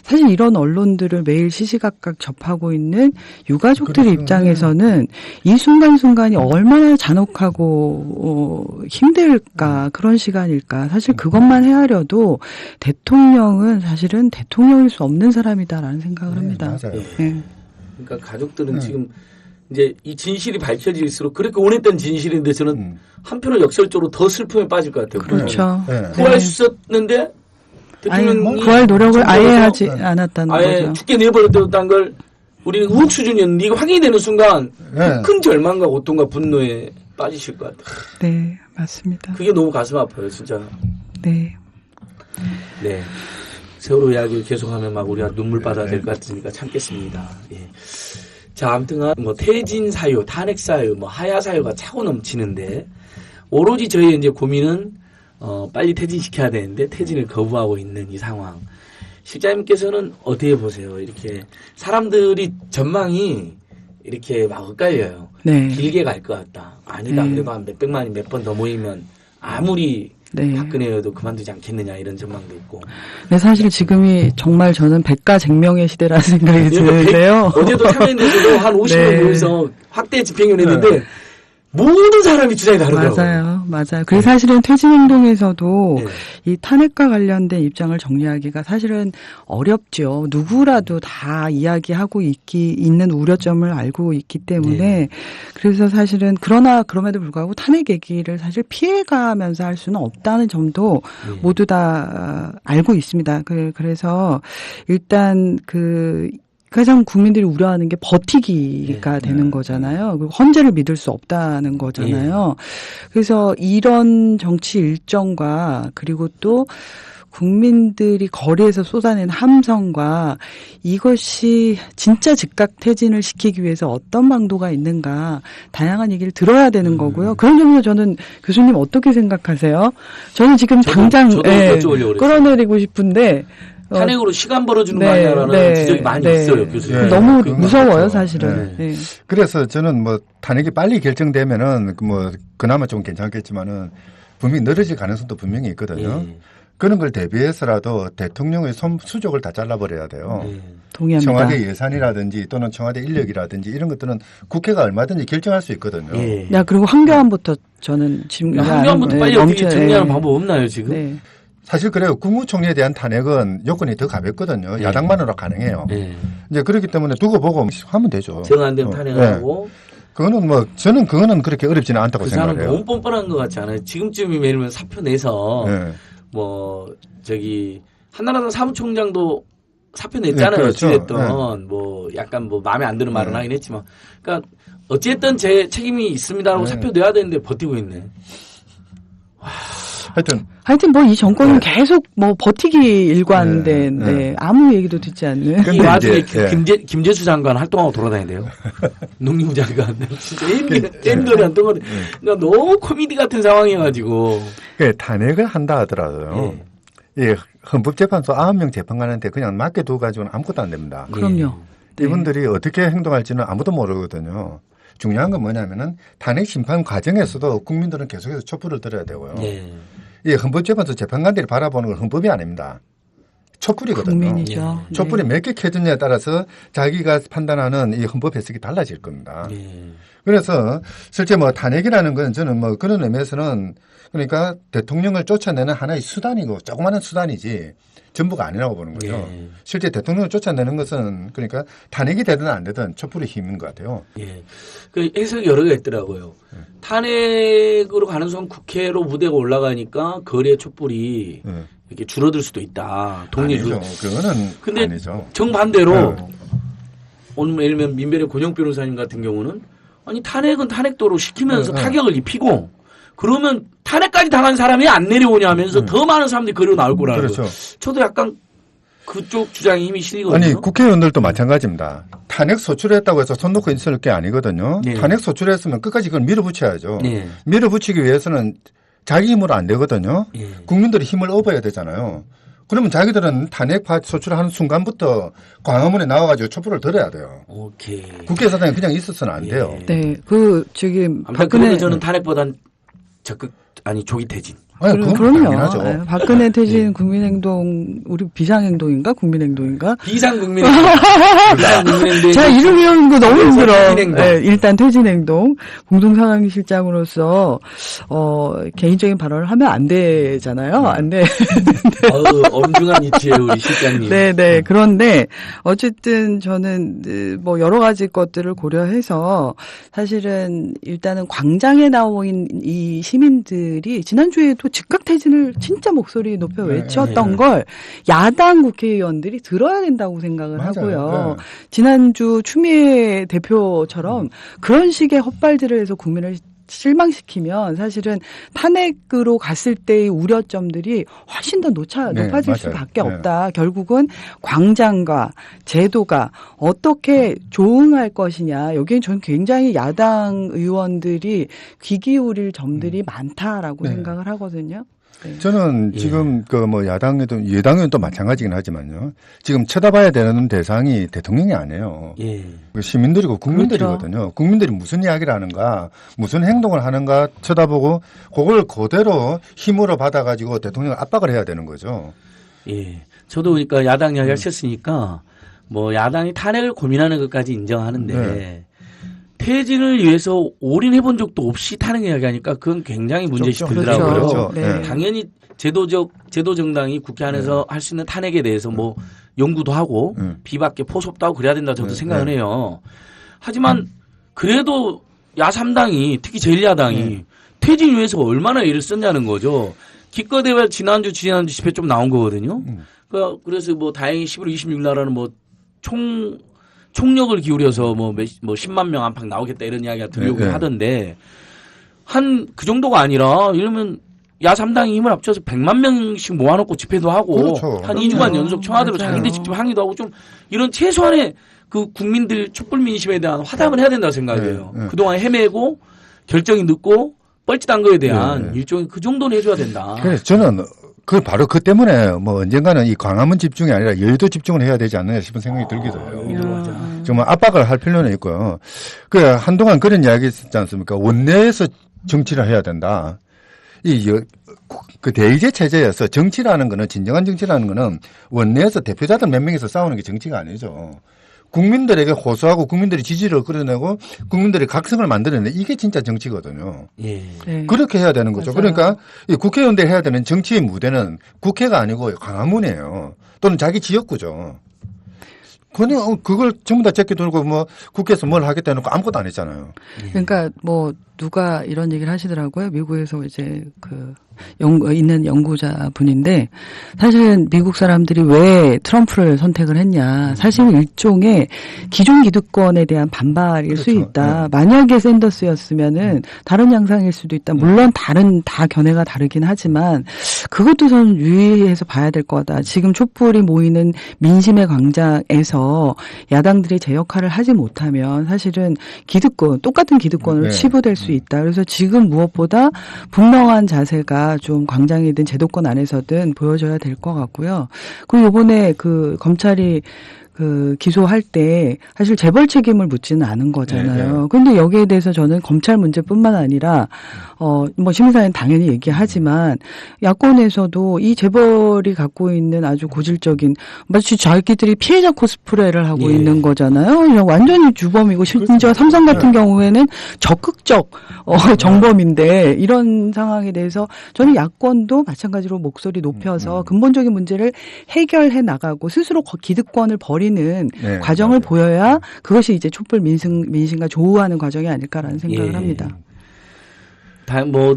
사실 이런 언론들을 매일 시시각각 접하고 있는 유가족들 입장에서는 이 순간순간이 얼마나 잔혹하고 힘들까 그런 시간일까 사실 그것만 헤아려도 대통령은 사실은 대통령일 수 없는 사람이다라는 생각을 합니다. 맞아요. 그러니까 가족들은 지금 이제 이 진실이 밝혀질수록 그렇게 원했던 진실인데 저는 한편으로 역설적으로 더 슬픔에 빠질 것 같아요. 그렇죠. 구할 수 있었는데 대통령이 구할 노력을 아예 하지 않았다는 거죠. 죽게 내버려뒀다는 걸 우리는 의혹 수준이었는데 이거 확인이 되는 순간 큰 절망과 고통과 분노에 빠지실 것 같아요. 네, 맞습니다. 그게 너무 가슴 아파요, 진짜. 네. 네. 세월호 이야기를 계속하면 막 우리가 눈물 받아야 될 것 같으니까 참겠습니다. 예. 자, 아무튼 뭐 퇴진 사유, 탄핵 사유, 뭐 하야 사유가 차고 넘치는데 오로지 저희 이제 고민은 빨리 퇴진시켜야 되는데 퇴진을 거부하고 있는 이 상황. 실장님께서는 어떻게 보세요? 이렇게 사람들이 전망이 이렇게 막 엇갈려요. 길게 갈 것 같다. 아니다. 그래도 한 몇백만이 몇 번 더 모이면 아무리 박근혜여도 그만두지 않겠느냐 이런 전망도 있고. 네, 사실 지금이 정말 저는 백가쟁명의 시대라는 생각이 드는데요. 어제도 참여인데도 한 50명 모여서 확대 집행위원회 했는데 모든 사람이 주장이 다르더라고요. 맞아요. 그래서 사실은 퇴진행동에서도 이 탄핵과 관련된 입장을 정리하기가 사실은 어렵죠. 누구라도 다 이야기하고 있는 우려점을 알고 있기 때문에 그래서 사실은 그럼에도 불구하고 탄핵 얘기를 사실 피해가면서 할 수는 없다는 점도 모두 다 알고 있습니다. 그래서 일단 가장 국민들이 우려하는 게 버티기가 되는 거잖아요. 그리고 헌재를 믿을 수 없다는 거잖아요. 그래서 이런 정치 일정과 그리고 또 국민들이 거리에서 쏟아낸 함성과 이것이 진짜 즉각 퇴진을 시키기 위해서 어떤 방도가 있는가 다양한 얘기를 들어야 되는 거고요. 그런 점에서 저는 교수님 어떻게 생각하세요? 저는 지금 당장 끌어내리고 싶은데 탄핵으로 시간 벌어주는 거 아니냐라는 지적이 많이 있어요, 교수님. 너무 무서워요, 사실은. 그래서 저는 뭐 탄핵이 빨리 결정되면은 뭐 그나마 좀 괜찮겠지만은 분명히 늘어질 가능성도 분명히 있거든요. 그런 걸 대비해서라도 대통령의 수족을 다 잘라버려야 돼요. 동의합니다. 청와대 예산이라든지 또는 청와대 인력이라든지 이런 것들은 국회가 얼마든지 결정할 수 있거든요. 그리고 한교안부터 저는 지금 한교안부터 빨리 어떻게 정리하는 방법 없나요, 지금? 사실 그래요. 국무총리에 대한 탄핵은 요건이 더 가볍거든요. 야당만으로 가능해요. 이제 그렇기 때문에 두고 보고 하면 되죠. 정 안 되면 탄핵하고 그거는 뭐 저는 그거는 그렇게 어렵지는 않다고 그 사람 생각해요. 너무 뻔뻔한 것 같지 않아요? 지금쯤이면 예를 들면 사표 내서 네. 뭐 저기 한나라당 사무총장도 사표 냈잖아요. 네, 그렇죠. 어찌됐든 뭐 약간 뭐 마음에 안 드는 말은 하긴 했지만, 그러니까 어찌됐든 제 책임이 있습니다라고 사표 내야 되는데 버티고 있네. 하여튼 뭐 이 정권은 계속 뭐 버티기 일관된 아무 얘기도 듣지 않는. 이 와중에 김재수 장관 활동하고 돌아다니대요. 농림부 장관. 진짜 잼들이 안 떠거든. 그러니까 너무 코미디 같은 상황이어가지고. 탄핵을 한다 하더라도요. 예, 헌법재판소 9명 재판관한테 그냥 맡겨두어가지고는 아무것도 안 됩니다. 그럼요. 이분들이 어떻게 행동할지는 아무도 모르거든요. 중요한 건 뭐냐면은 탄핵 심판 과정에서도 국민들은 계속해서 촛불을 들어야 되고요. 이 헌법재판소 재판관들이 바라보는 건 헌법이 아닙니다. 촛불이거든요. 국민이죠. 촛불이 몇 개 켜졌냐에 따라서 자기가 판단하는 이 헌법 해석이 달라질 겁니다. 그래서 실제 뭐 탄핵이라는 건 저는 뭐 그런 의미에서는 그러니까 대통령을 쫓아내는 하나의 수단이고 조그마한 수단이지 전부가 아니라고 보는 거죠. 실제 대통령을 쫓아내는 것은 그러니까 탄핵이 되든 안 되든 촛불의 힘인 것 같아요. 그 해석이 여러 개 있더라고요. 탄핵으로 가는 순간 국회로 무대가 올라가니까 거리의 촛불이 이렇게 줄어들 수도 있다. 아니죠. 그거는 근데 아니죠. 정반대로 오늘 예를 들면 민변의 권영 변호사님 같은 경우는 아니 탄핵은 탄핵도로 시키면서 타격을 입히고 그러면 탄핵까지 당한 사람이 안 내려오냐 하면서 더 많은 사람들이 거리로 나올 거라는 그렇죠. 거예요. 저도 약간 그쪽 주장에 힘이 실리거든요. 아니 국회의원들도 마찬가지입니다. 탄핵 소추했다고 해서 손 놓고 있을 게 아니거든요. 탄핵 소추했으면 끝까지 그걸 밀어붙여야죠. 밀어붙이기 위해서는 자기 힘으로 안 되거든요. 국민들이 힘을 얻어야 되잖아요. 그러면 자기들은 탄핵 소추를 순간부터 광화문에 나와가지고 촛불을 들어야 돼요. 국회의사당에 그냥 있어서는 안 돼요. 네, 박근혜 저는 탄핵보단 적극 조기 퇴진. 그럼요. 박근혜 퇴진 국민행동, 우리 비상행동인가? 국민행동인가? 비상국민행동. 제가 이름 외우는 거 너무 힘들어. 일단 퇴진행동. 공동상황실장으로서, 개인적인 발언을 하면 안 되잖아요. 안 돼. 엄중한 이치에 우리 실장님. 네네. 그런데, 어쨌든 저는, 뭐, 여러 가지 것들을 고려해서, 사실은 일단은 광장에 나온 이 시민들이 지난주에도 즉각 퇴진을 진짜 목소리 높여 외쳤던 걸 야당 국회의원들이 들어야 된다고 생각을 하고요. 지난주 추미애 대표처럼 그런 식의 헛발질을 해서 국민을 실망시키면 사실은 탄핵으로 갔을 때의 우려점들이 훨씬 더 높아질 수밖에 없다. 결국은 광장과 제도가 어떻게 조응할 것이냐. 여기에 저는 굉장히 야당 의원들이 귀 기울일 점들이 많다라고 생각을 하거든요. 저는 지금 여당에도 또 마찬가지긴 하지만요. 지금 쳐다봐야 되는 대상이 대통령이 아니에요. 시민들이고 국민들이거든요. 그렇죠. 국민들이 무슨 이야기를 하는가, 무슨 행동을 하는가 쳐다보고 그걸 그대로 힘으로 받아가지고 대통령을 압박을 해야 되는 거죠. 저도 그러니까 야당 이야기 하셨으니까 뭐 야당이 탄핵을 고민하는 것까지 인정하는데 퇴진을 위해서 올인해 본 적도 없이 탄핵 이야기하니까 그건 굉장히 문제시 들더라고요. 그렇죠. 당연히 제도 정당이 국회 안에서 할 수 있는 탄핵에 대해서 뭐 연구도 하고 비박계 포섭도 하고 그래야 된다 저도 생각을 해요. 하지만 그래도 야3당이 특히 제1야당이 퇴진 위해서 얼마나 애를 썼냐는 거죠. 기껏해야 지난주 집회 좀 나온 거거든요. 그래서 뭐 다행히 11월 26일 날은 뭐 총력을 기울여서 뭐 10만 명 안팎 나오겠다 이런 이야기가 들려오긴 하던데 그 정도가 아니라 이러면 야3당이 힘을 합쳐서 100만 명씩 모아놓고 집회도 하고 한 2주간 연속 청와대로 자기들 직접 항의도 하고 좀 이런 최소한의 그 국민들 촛불 민심에 대한 화답을 해야 된다고 생각해요. 그동안 헤매고 결정이 늦고 뻘짓한 거에 대한 일종의 그 정도는 해줘야 된다. 그래서 저는 바로 그 때문에 뭐 언젠가는 이 광화문 집중이 아니라 여의도 집중을 해야 되지 않느냐 싶은 생각이 들기도 해요. 정말 압박을 할 필요는 있고요. 한동안 그런 이야기 있었지 않습니까? 원내에서 정치를 해야 된다. 대의제 체제에서 정치라는 거는, 진정한 정치라는 거는 원내에서 대표자들 몇 명이서 싸우는 게 정치가 아니죠. 국민들에게 호소하고 국민들의 지지를 끌어내고 국민들의 각성을 만들어내 이게 진짜 정치거든요. 그렇게 해야 되는 거죠. 맞아요. 그러니까 이 국회의원들이 해야 되는 정치의 무대는 국회가 아니고 광화문이에요. 또는 자기 지역구죠. 그냥 그걸 전부 다 제껴두고 뭐 국회에서 뭘 하겠다 해놓고 아무것도 안 했잖아요. 그러니까 뭐 누가 이런 얘기를 하시더라고요. 미국에서 이제 있는 연구자 분인데 사실은 미국 사람들이 왜 트럼프를 선택을 했냐. 사실은 일종의 기존 기득권에 대한 반발일 수 있다. 만약에 샌더스였으면은 다른 양상일 수도 있다. 물론 다 견해가 다르긴 하지만 그것도 저는 유의해서 봐야 될 거다. 지금 촛불이 모이는 민심의 광장에서 야당들이 제 역할을 하지 못하면 사실은 똑같은 기득권으로 치부될 수 있다. 그래서 지금 무엇보다 분명한 자세가 좀 광장이든 제도권 안에서든 보여줘야 될 것 같고요. 그리고 이번에 검찰이 기소할 때 사실 재벌 책임을 묻지는 않은 거잖아요. 그런데 여기에 대해서 저는 검찰 문제뿐만 아니라 뭐 시민사회는 당연히 얘기하지만 야권에서도 이 재벌이 갖고 있는 아주 고질적인 마치 자기들이 피해자 코스프레를 하고 있는 거잖아요. 그냥 완전히 주범이고 심지어 삼성 같은 경우에는 적극적 정범인데 이런 상황에 대해서 저는 야권도 마찬가지로 목소리 높여서 근본적인 문제를 해결해 나가고 스스로 기득권을 버리는 과정을 보여야 그것이 이제 촛불 민심과 조우하는 과정이 아닐까라는 생각을 합니다.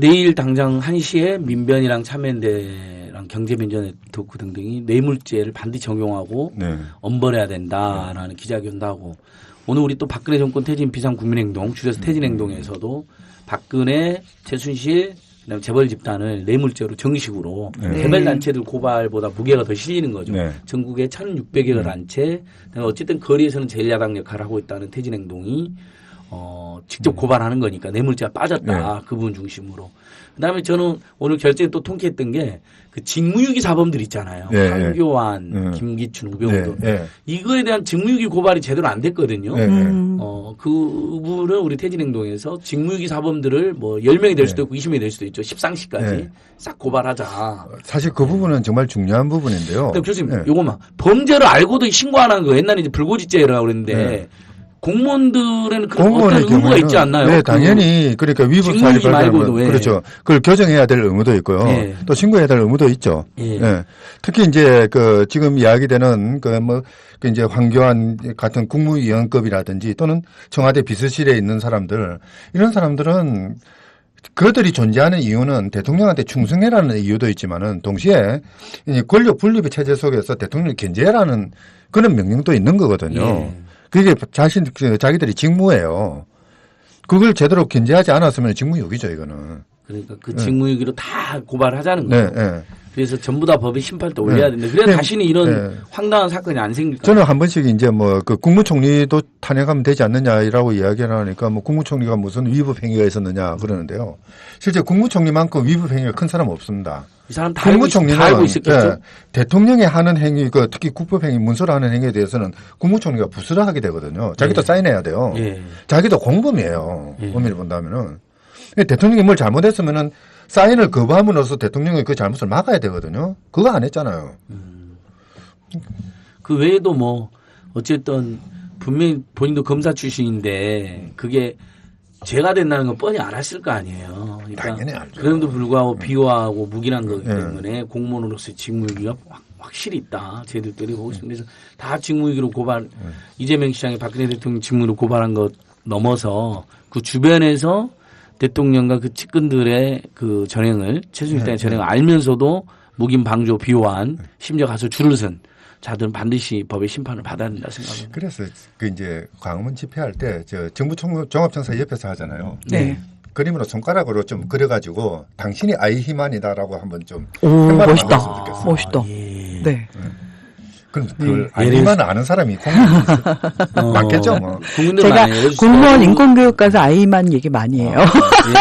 내일 당장 1시에 민변이랑 참여연대랑 경제민주 네트워크 등등이 뇌물죄를 반드시 적용하고 엄벌해야 된다라는 기자회견도 하고 오늘 우리 또 박근혜 정권 퇴진 비상국민행동 줄여서 퇴진행동에서도 박근혜, 최순실 그다음에 재벌 집단을 뇌물죄로 정식으로 개별 단체들 고발보다 무게가 더 실리는 거죠. 전국에 1,600여 개 단체 어쨌든 거리에서는 제1야당 역할을 하고 있다는 퇴진행동이 직접 고발하는 거니까 뇌물죄가 빠졌다. 그 부분 중심으로. 그다음에 저는 오늘 결정에 또 통쾌했던 게 그 직무유기 사범들 있잖아요. 황교안, 김기춘, 우병우 이거에 대한 직무유기 고발이 제대로 안 됐거든요. 그 부분은 우리 퇴진행동에서 직무유기 사범들을 뭐 10명이 될 수도 있고 20명이 될 수도 있죠. 십상시까지 싹 고발하자. 사실 그 부분은 정말 중요한 부분인데요. 교수님, 요거만 범죄를 알고도 신고 안 한 거 옛날에 이제 불고지죄라고 그랬는데. 공무원들에는 그런 어떤 의무가 있지 않나요? 네, 당연히 그러니까 위법 사유 발견하면 그렇죠. 그걸 교정해야 될 의무도 있고요. 또 신고해야 될 의무도 있죠. 특히 이제 지금 이야기되는 이제 황교안 같은 국무위원급이라든지 또는 청와대 비서실에 있는 사람들 이런 사람들은 그들이 존재하는 이유는 대통령한테 충성해라는 이유도 있지만은 동시에 권력 분립의 체제 속에서 대통령을 견제해라는 그런 명령도 있는 거거든요. 그게 자기들이 직무예요. 그걸 제대로 견제하지 않았으면 직무유기죠, 이거는. 그러니까 그 직무유기로 다 고발하자는 거죠. 그래서 전부 다 법의 심판을 또 올려야 된다. 그래야 다시는 이런 황당한 사건이 안 생길 거예요. 저는 한 번씩 이제 국무총리도 탄핵하면 되지 않느냐라고 이야기를 하니까 국무총리가 무슨 위법 행위가 있었느냐 그러는데요. 실제 국무총리만큼 위법 행위가 큰 사람은 없습니다. 이 사람 다 알고 있었겠죠. 대통령이 하는 행위, 특히 국법행위, 문서를 하는 행위에 대해서는 국무총리가 부수를 하게 되거든요. 자기도 사인해야 돼요. 자기도 공범이에요. 범위를 본다면은. 대통령이 뭘 잘못했으면은 사인을 거부함으로써 대통령이 그 잘못을 막아야 되거든요. 그거 안 했잖아요. 그 외에도 뭐 어쨌든 분명히 본인도 검사 출신인데 그게 죄가 된다는 건 뻔히 알았을 거 아니에요. 그러니까 당연히 알죠. 그럼에도 불구하고 비호하고 무기란 거기 때문에 공무원으로서의 직무유기가 확실히 있다. 저희들끼리 보고 있습니다. 그래서 다 직무유기로 고발 이재명 시장이 박근혜 대통령 직무로 고발한 것 넘어서 그 주변에서 대통령과 그 측근들의 그 전행을 최순실 당의 전행을 알면서도 묵인 방조 비호한 심지어 가서 줄을 선 자들은 반드시 법의 심판을 받아야 된다 생각합니다. 그래서 이제 광화문 집회할 때 정부 종합청사 옆에서 하잖아요. 그림으로 손가락으로 좀 그려가지고 당신이 아이히만이다라고 한번 좀 멋있다. 좋겠어요. 멋있다. 네. 그럼 그걸 아이히만 아는 사람이 많겠죠, 뭐. 제가 공무원 인권교육 가서 아이히만 얘기 많이 해요.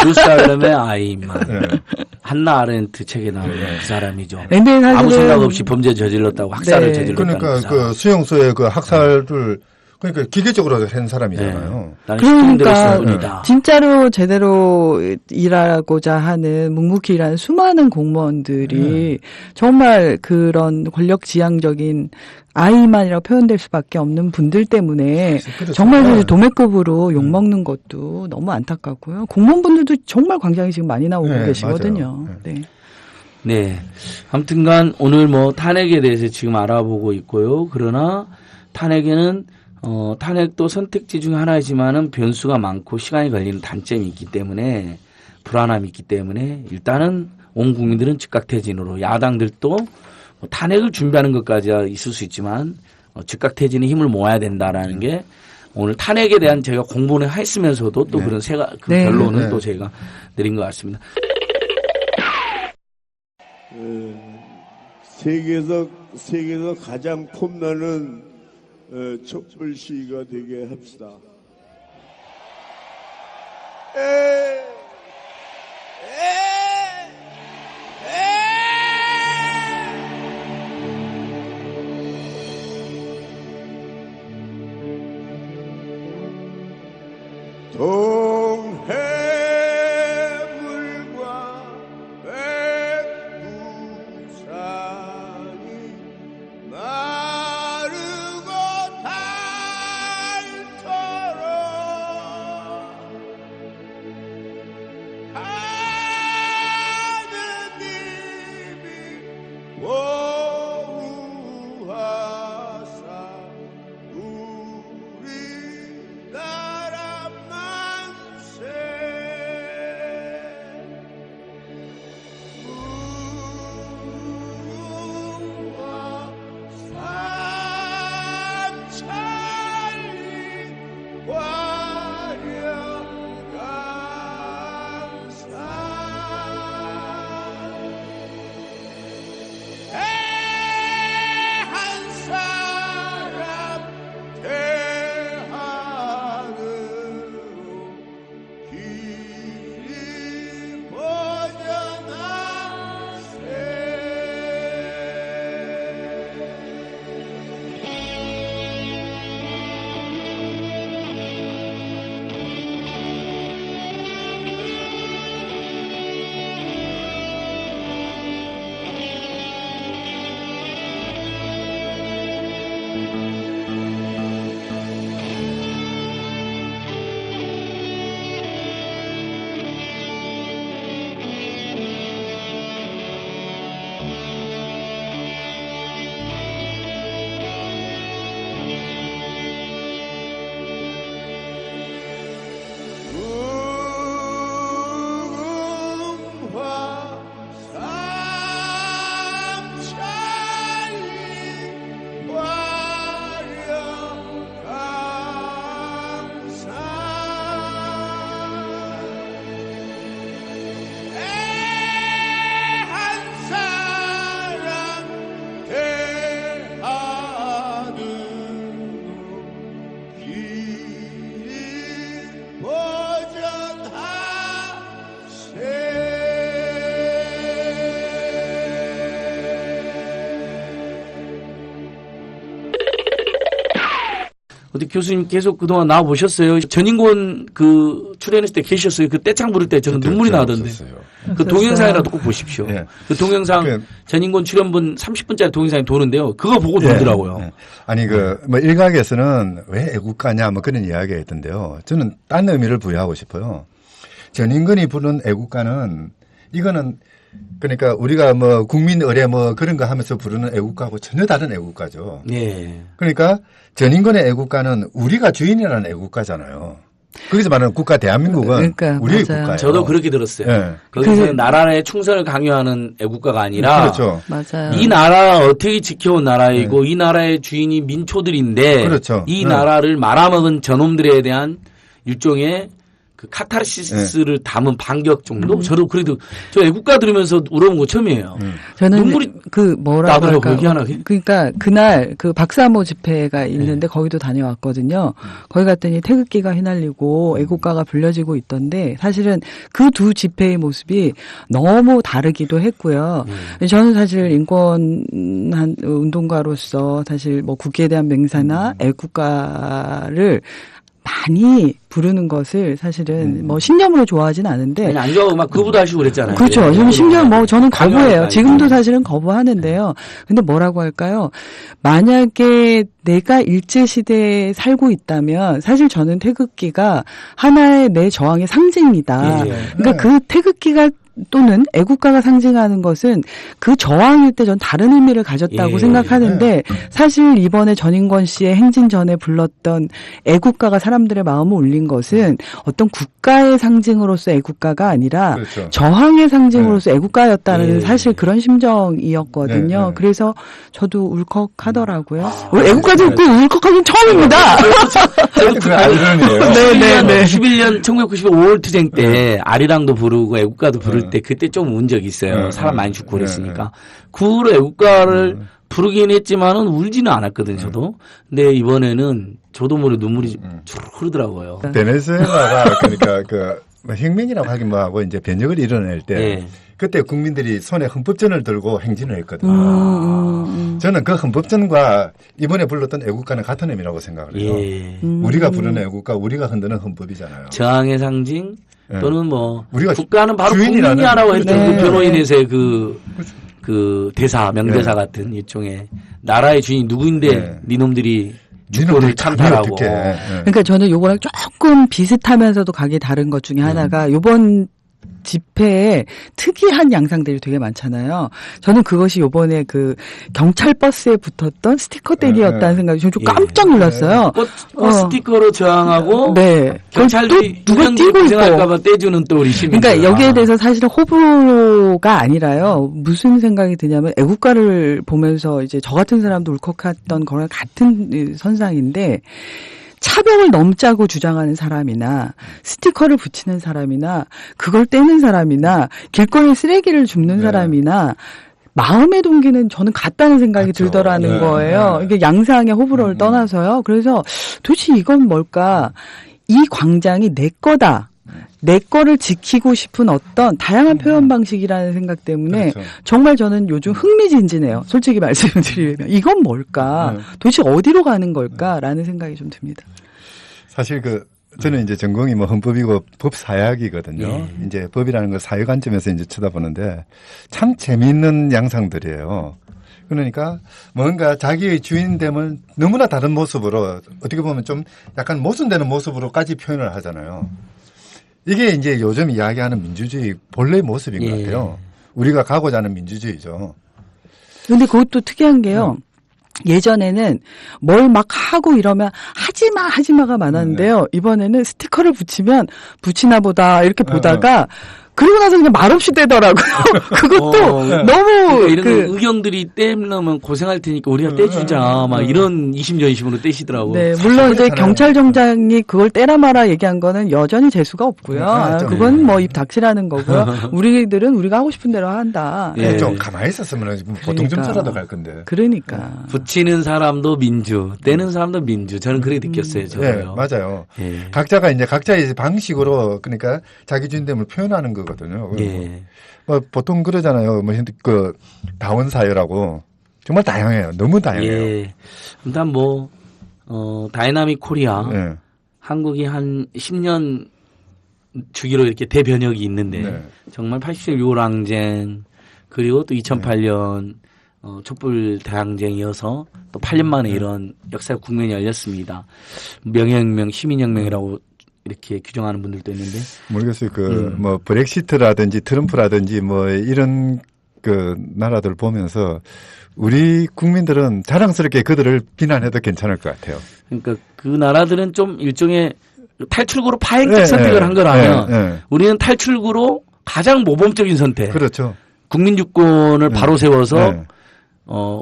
예루살렘의 아이히만. 한나 아렌트 책에 나오는 그 사람이죠. 아무 생각 없이 범죄 저질렀다고 학살을 저질렀다는 그러니까 그 수용소에 그 학살을 그러니까 기계적으로 한 사람이잖아요. 그러니까 진짜로 제대로 일하고자 하는 묵묵히 일하는 수많은 공무원들이 정말 그런 권력지향적인 아이만이라고 표현될 수밖에 없는 분들 때문에 정말 도매급으로 욕먹는 것도 너무 안타깝고요. 공무원분들도 정말 광장에 지금 많이 나오고 계시거든요. 네. 아무튼간 오늘 뭐 탄핵에 대해서 지금 알아보고 있고요. 그러나 탄핵에는 탄핵도 선택지 중 하나이지만은 변수가 많고 시간이 걸리는 단점이 있기 때문에 불안함이 있기 때문에 일단은 온 국민들은 즉각 퇴진으로 야당들도 뭐 탄핵을 준비하는 것까지 있을 수 있지만 즉각 퇴진에 힘을 모아야 된다라는 게 오늘 탄핵에 대한 제가 공부는 했으면서도 또 그런 그 결론은 또 제가 내린 것 같습니다. 세계에서 가장 폼나는 촛불 시위가 되게 합시다. 동해물과 백두산이 마르고 닳도록 하느님이 보호하사 우리나라 만세 무궁화 삼천리 화려강산 대한 사람 대한으로 길이 무궁화 삼천리 화려강산 대한 사람 대한으로 길이 어디 교수님 계속 그동안 나와 보셨어요? 전인권 출연했을 때 계셨어요? 그 떼창 부를 때 저는 눈물이 나던데. 그 동영상이라도 꼭 보십시오. 그 동영상 전인권 출연분 30분짜리 동영상이 도는데요. 그거 보고 놀더라고요. 아니 일각에서는 왜 애국가냐 뭐 그런 이야기가 있던데요. 저는 딴 의미를 부여하고 싶어요. 전인권이 부른 애국가는 이거는 그러니까 우리가 뭐 국민 의례 뭐 그런 거 하면서 부르는 애국가하고 전혀 다른 애국가죠. 그러니까 전인권의 애국가는 우리가 주인이라는 애국가잖아요. 거기서 말하는 국가 대한민국은 우리의 국가예요. 저도 그렇게 들었어요. 거기서 나라의 충성을 강요하는 애국가가 아니라 그렇죠. 맞아요. 이 나라가 어떻게 지켜온 나라이고 이 나라의 주인이 민초들인데 이 나라를 말아먹은 저놈들에 대한 일종의 그 카타르시스를 담은 반격 정도? 저도 그래도 저 애국가 들으면서 울어본 거 처음이에요. 저는 눈물이 뭐라고 할까? 희한하게. 그러니까 그날 그 박사모 집회가 있는데 거기도 다녀왔거든요. 거기 갔더니 태극기가 휘날리고 애국가가 불려지고 있던데 사실은 그 두 집회의 모습이 너무 다르기도 했고요. 저는 사실 인권 운동가로서 사실 뭐 국기에 대한 맹세나 애국가를 많이 부르는 것을 사실은 뭐 신념으로 좋아하진 않은데. 아니, 안 좋아하고 막 거부하시고 그랬잖아요. 그렇죠. 지금 신념 저는 거부해요. 지금도 사실은 거부하는데요. 근데 뭐라고 할까요? 만약에 내가 일제시대에 살고 있다면 사실 저는 태극기가 하나의 내 저항의 상징이다. 그러니까 그 태극기가 또는 애국가가 상징하는 것은 그 저항일 때 전 다른 의미를 가졌다고 예. 생각하는데 사실 이번에 전인권 씨의 행진 전에 불렀던 애국가가 사람들의 마음을 울린 것은 어떤 국가의 상징으로서 애국가가 아니라 그렇죠. 저항의 상징으로서 애국가였다는 예. 사실 그런 심정이었거든요. 네, 네. 그래서 저도 울컥하더라고요. 애국가 듣고 울컥하긴 처음입니다. 그 알론이에요. 네. 91년 1995 5월 투쟁 때 아리랑도 부르고 애국가도 부를 때 그때 좀 운 적이 있어요. 사람 많이 죽고 그랬으니까. 그 후로 애국가를 부르긴 했지만은 울지는 않았거든요, 저도. 근데 이번에는 저도 모르게 눈물이 쭉 흐르더라고요. 베네수엘라가 그러니까 그 혁명이라고 하긴 뭐하고 이제 변혁을 이뤄낼 때 예. 그때 국민들이 손에 헌법전을 들고 행진을 했거든요. 저는 그 헌법전과 이번에 불렀던 애국가는 같은 의미라고 생각을 해요. 예. 우리가 부르는 애국가, 우리가 흔드는 헌법이잖아요. 저항의 상징 또는 뭐 우리가 국가는 바로 주인이라는 국민이야라고 했던 네. 그 변호인에서의 그 대사 명대사 네. 같은 일종의 나라의 주인이 누구인데 니놈들이 주권을 참탈하고 어떻게 그러니까 저는 요거랑 조금 비슷하면서도 각이 다른 것 중에 하나가 요번 집회에 특이한 양상들이 되게 많잖아요. 저는 그것이 요번에 그 경찰 버스에 붙었던 스티커 떼기였다는 생각이 좀 깜짝 놀랐어요. 꽃 스티커로 저항하고 네. 경찰들이 누가 뛰고 있고. 고생할까봐 떼주는 또 우리 시민들. 그러니까 여기에 대해서 사실은 호불호가 아니라요. 무슨 생각이 드냐면 애국가를 보면서 이제 저 같은 사람도 울컥했던 거랑 같은 선상인데 차별을 넘자고 주장하는 사람이나 스티커를 붙이는 사람이나 그걸 떼는 사람이나 길거리 쓰레기를 줍는 사람이나 마음의 동기는 저는 같다는 생각이 들더라는 거예요. 이게 양상의 호불호를 떠나서요. 그래서 도대체 이건 뭘까? 이 광장이 내 거다. 내 거를 지키고 싶은 어떤 다양한 표현 방식이라는 생각 때문에 정말 저는 요즘 흥미진진해요. 솔직히 말씀을 드리면. 이건 뭘까? 도대체 어디로 가는 걸까라는 생각이 좀 듭니다. 사실 저는 이제 전공이 뭐 헌법이고 법사학이거든요. 이제 법이라는 걸 사회 관점에서 이제 쳐다보는데 참 재미있는 양상들이에요. 그러니까 뭔가 자기의 주인됨을 너무나 다른 모습으로 어떻게 보면 좀 약간 모순되는 모습으로까지 표현을 하잖아요. 이게 이제 요즘 이야기하는 민주주의 본래의 모습인 것 같아요. 우리가 가고자 하는 민주주의죠. 근데 그것도 특이한 게요. 예전에는 뭘 막 하고 이러면 하지마가 많았는데요. 이번에는 스티커를 붙이면 붙이나 보다 이렇게 보다가 그러고 나서 그냥 말없이 떼더라고요. 그것도 너무 그러니까 이런 의경들이 떼려면 고생할 테니까 우리가 떼주자 막 이런 이심전심으로 떼시더라고요. 네, 물론 이제 경찰청장이 그걸 떼라 마라 얘기한 거는 여전히 재수가 없고요. 그건 뭐 입 닥치라는 거고요. 우리들은 우리가 하고 싶은 대로 한다. 네. 좀 가만히 있었으면 보통 점수라도 갈 건데. 그러니까. 붙이는 사람도 민주, 떼는 사람도 민주. 저는 그렇게 느꼈어요. 저도요. 네, 맞아요. 각자가 이제 각자의 방식으로 그러니까 자기 주인됨을 표현하는 거거든요. 뭐 보통 그러잖아요. 뭐 다원 사회라고 정말 다양해요. 너무 다양해요. 일단 뭐 다이나믹 코리아 한국이 한 10년 주기로 이렇게 대변혁이 있는데 정말 87 6.25항쟁 그리고 또 2008년 촛불 대항쟁이어서 또 8년 만에 이런 역사 국면이 열렸습니다. 명예혁명, 시민혁명이라고 이렇게 규정하는 분들도 있는데 모르겠어요. 뭐 브렉시트라든지 트럼프라든지 뭐 이런 나라들 보면서 우리 국민들은 자랑스럽게 그들을 비난해도 괜찮을 것 같아요. 그러니까 그 나라들은 좀 일종의 탈출구로 파행적 선택을 한 거라면 우리는 탈출구로 가장 모범적인 선택. 그렇죠. 국민 주권을 바로 세워서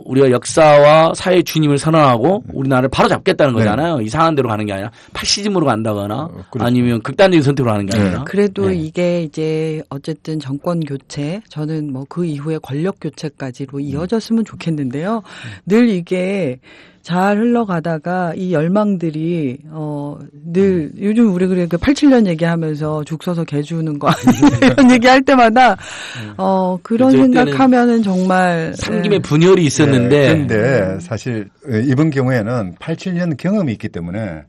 우리가 역사와 사회의 주님을 선언하고 우리나라를 바로 잡겠다는 거잖아요. 이상한 데로 가는 게 아니라 파시즘으로 간다거나 아니면 극단적인 선택으로 가는 게 아니라. 그래도 이게 이제 어쨌든 정권 교체, 저는 뭐 그 이후에 권력 교체까지로 이어졌으면 좋겠는데요. 늘 이게 잘 흘러가다가 이 열망들이 늘 요즘 우리 그래 87년 얘기하면서 죽 서서 개 주는 거 아니에요? 이런 얘기할 때마다 그런 생각하면은 정말 삼김의 분열이 있었는데 그런데 사실 이번 경우에는 87년 경험이 있기 때문에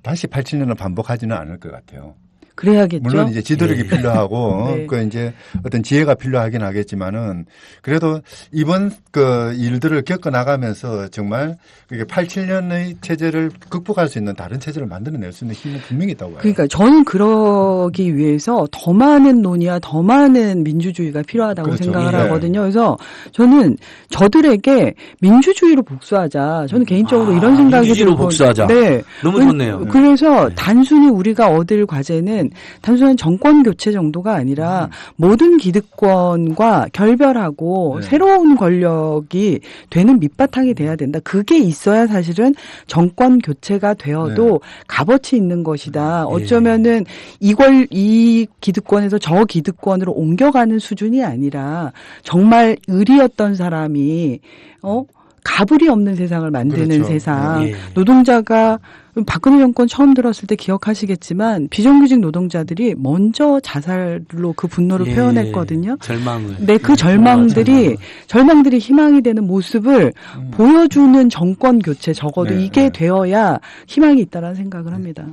다시 87년을 반복하지는 않을 것 같아요. 그래야겠죠. 물론 이제 지도력이 예. 필요하고 네. 그 이제 어떤 지혜가 필요하긴 하겠지만은 그래도 이번 그 일들을 겪어 나가면서 정말 그게 87년의 체제를 극복할 수 있는 다른 체제를 만들어낼 수 있는 힘은 분명히 있다고 봐요. 그러니까 저는 그러기 위해서 더 많은 논의와 더 많은 민주주의가 필요하다고 그렇죠. 생각을 네. 하거든요. 그래서 저는 저들에게 민주주의로 복수하자. 저는 개인적으로 이런 생각이 민주주의로 들고 복수하자. 네. 너무 좋네요. 그래서 단순히 우리가 얻을 과제는 단순한 정권 교체 정도가 아니라 모든 기득권과 결별하고 네. 새로운 권력이 되는 밑바탕이 돼야 된다. 그게 있어야 사실은 정권 교체가 되어도 값어치 있는 것이다. 어쩌면은 이 기득권에서 저 기득권으로 옮겨가는 수준이 아니라 정말 의리였던 사람이 가불이 없는 세상을 만드는 그렇죠. 세상. 예. 노동자가 박근혜 정권 처음 들었을 때 기억하시겠지만 비정규직 노동자들이 먼저 자살로 그 분노를 예. 표현했거든요. 절망을. 네, 그 절망들이 희망이 되는 모습을 보여주는 정권 교체 적어도 네, 이게 네. 되어야 희망이 있다라는 생각을 합니다.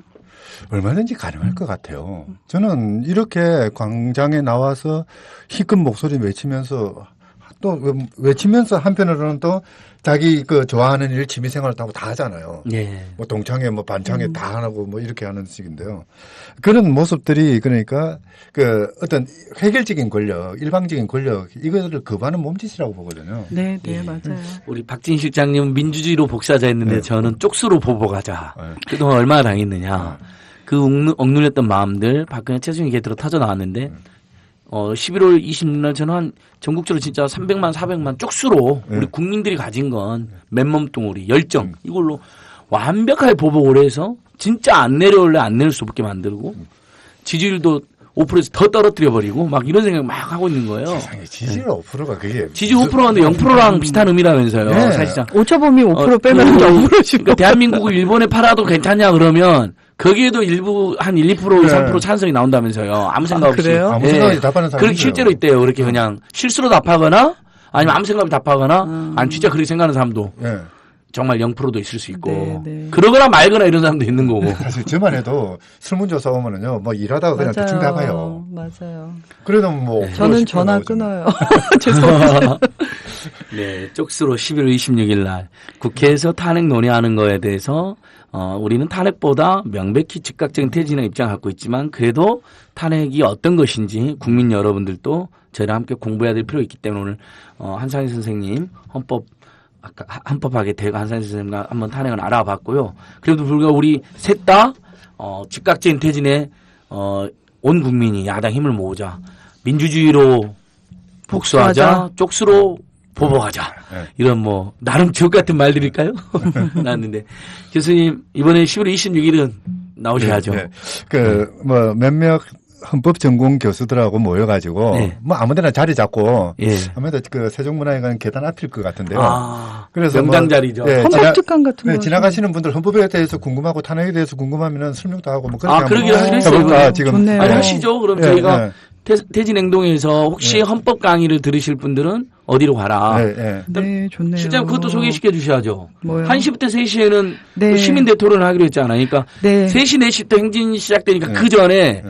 얼마든지 가능할 것 같아요. 저는 이렇게 광장에 나와서 희끗 목소리 외치면서 또 외치면서 한편으로는 또 자기 그 좋아하는 일 취미생활도 하고 다 하잖아요. 예. 뭐 동창회 뭐 반창회 다 하고 뭐 이렇게 하는 식인데요. 그런 모습들이 그러니까 그 어떤 획일적인 권력, 일방적인 권력 이거를 거부하는 몸짓이라고 보거든요. 네, 맞아요. 우리 박진 실장님은 민주주의로 복수하자 했는데 저는 쪽수로 보복하자. 그동안 얼마나 당했느냐. 그 억눌렸던 마음들 박근혜 최순실 게이트로 터져 나왔는데 11월 26일 저는 한 전국적으로 진짜 300만 400만 쪽수로 우리 국민들이 가진 건 맨몸뚱어리 열정 이걸로 완벽하게 보복을 해서 진짜 안 내려올래 안 내릴 수밖에 만들고 지지율도 5%에서 더 떨어뜨려 버리고 막 이런 생각 막 하고 있는 거예요. 세상에 지지율 5%가 그게 지지율 5%인데 0%랑 비슷한 의미라면서요. 네. 사실상 오차범위 5% 빼면 0%죠. 그러니까 대한민국을 일본에 팔아도 괜찮냐 그러면 거기에도 일부 한 1, 2%, 3% 찬성이 나온다면서요. 아무 생각 없이. 그래요? 아무 생각 없이 답하는 사람이 그렇게 있어요. 실제로 있대요. 그렇게 그냥 실수로 답하거나 아니면 아무 생각 없이 답하거나 아니 진짜 그렇게 생각하는 사람도 네. 정말 0%도 있을 수 있고 네. 그러거나 말거나 이런 사람도 있는 거고. 사실 저만 해도 설문조사 오면은요, 뭐 일하다가 그냥 대충 답해요. 맞아요. 그래도 뭐. 저는 전화 끊어요. 죄송합니다. 네, 쪽수로 11월 26일 날 국회에서 탄핵 논의하는 거에 대해서 우리는 탄핵보다 명백히 즉각적인 퇴진의 입장을 갖고 있지만 그래도 탄핵이 어떤 것인지 국민 여러분들도 저희랑 함께 공부해야 될 필요가 있기 때문에 오늘 한상희 선생님 헌법학의 대가 한상희 선생님과 한번 탄핵을 알아봤고요. 그래도 불구하고 우리 셋 다 즉각적인 퇴진에 온 국민이 야당 힘을 모으자. 민주주의로 복수하자. 쪽수로 보복하자. 이런 뭐 나름 지옥 같은 말들일까요? 나왔는데 교수님 이번에 11월 26일은 나오셔야죠. 네, 네. 그 뭐 몇몇 헌법 전공 교수들하고 모여가지고 네. 뭐 아무데나 자리 잡고 예. 아무래도 그 세종문화회관 계단 앞일 것 같은데요. 그래서 명당 자리죠. 헌법특강 같은 거. 지나가시는 분들 헌법에 대해서 궁금하고 탄핵에 대해서 궁금하면은 설명도 하고 뭐 그렇게 그러기로 한번 하시죠. 해볼까 지금. 좋네요. 아니 하시죠. 그럼 예, 저희가 예. 퇴진 행동에서 혹시 헌법 강의를 들으실 분들은 어디로 가라. 네, 좋네요. 실장님 그것도 소개시켜 주셔야죠. 뭐요? 1시부터 3시에는 네. 시민대 토론을 하기로 했잖아요. 그러니까 네. 3시, 4시부터 행진 시작되니까 그 전에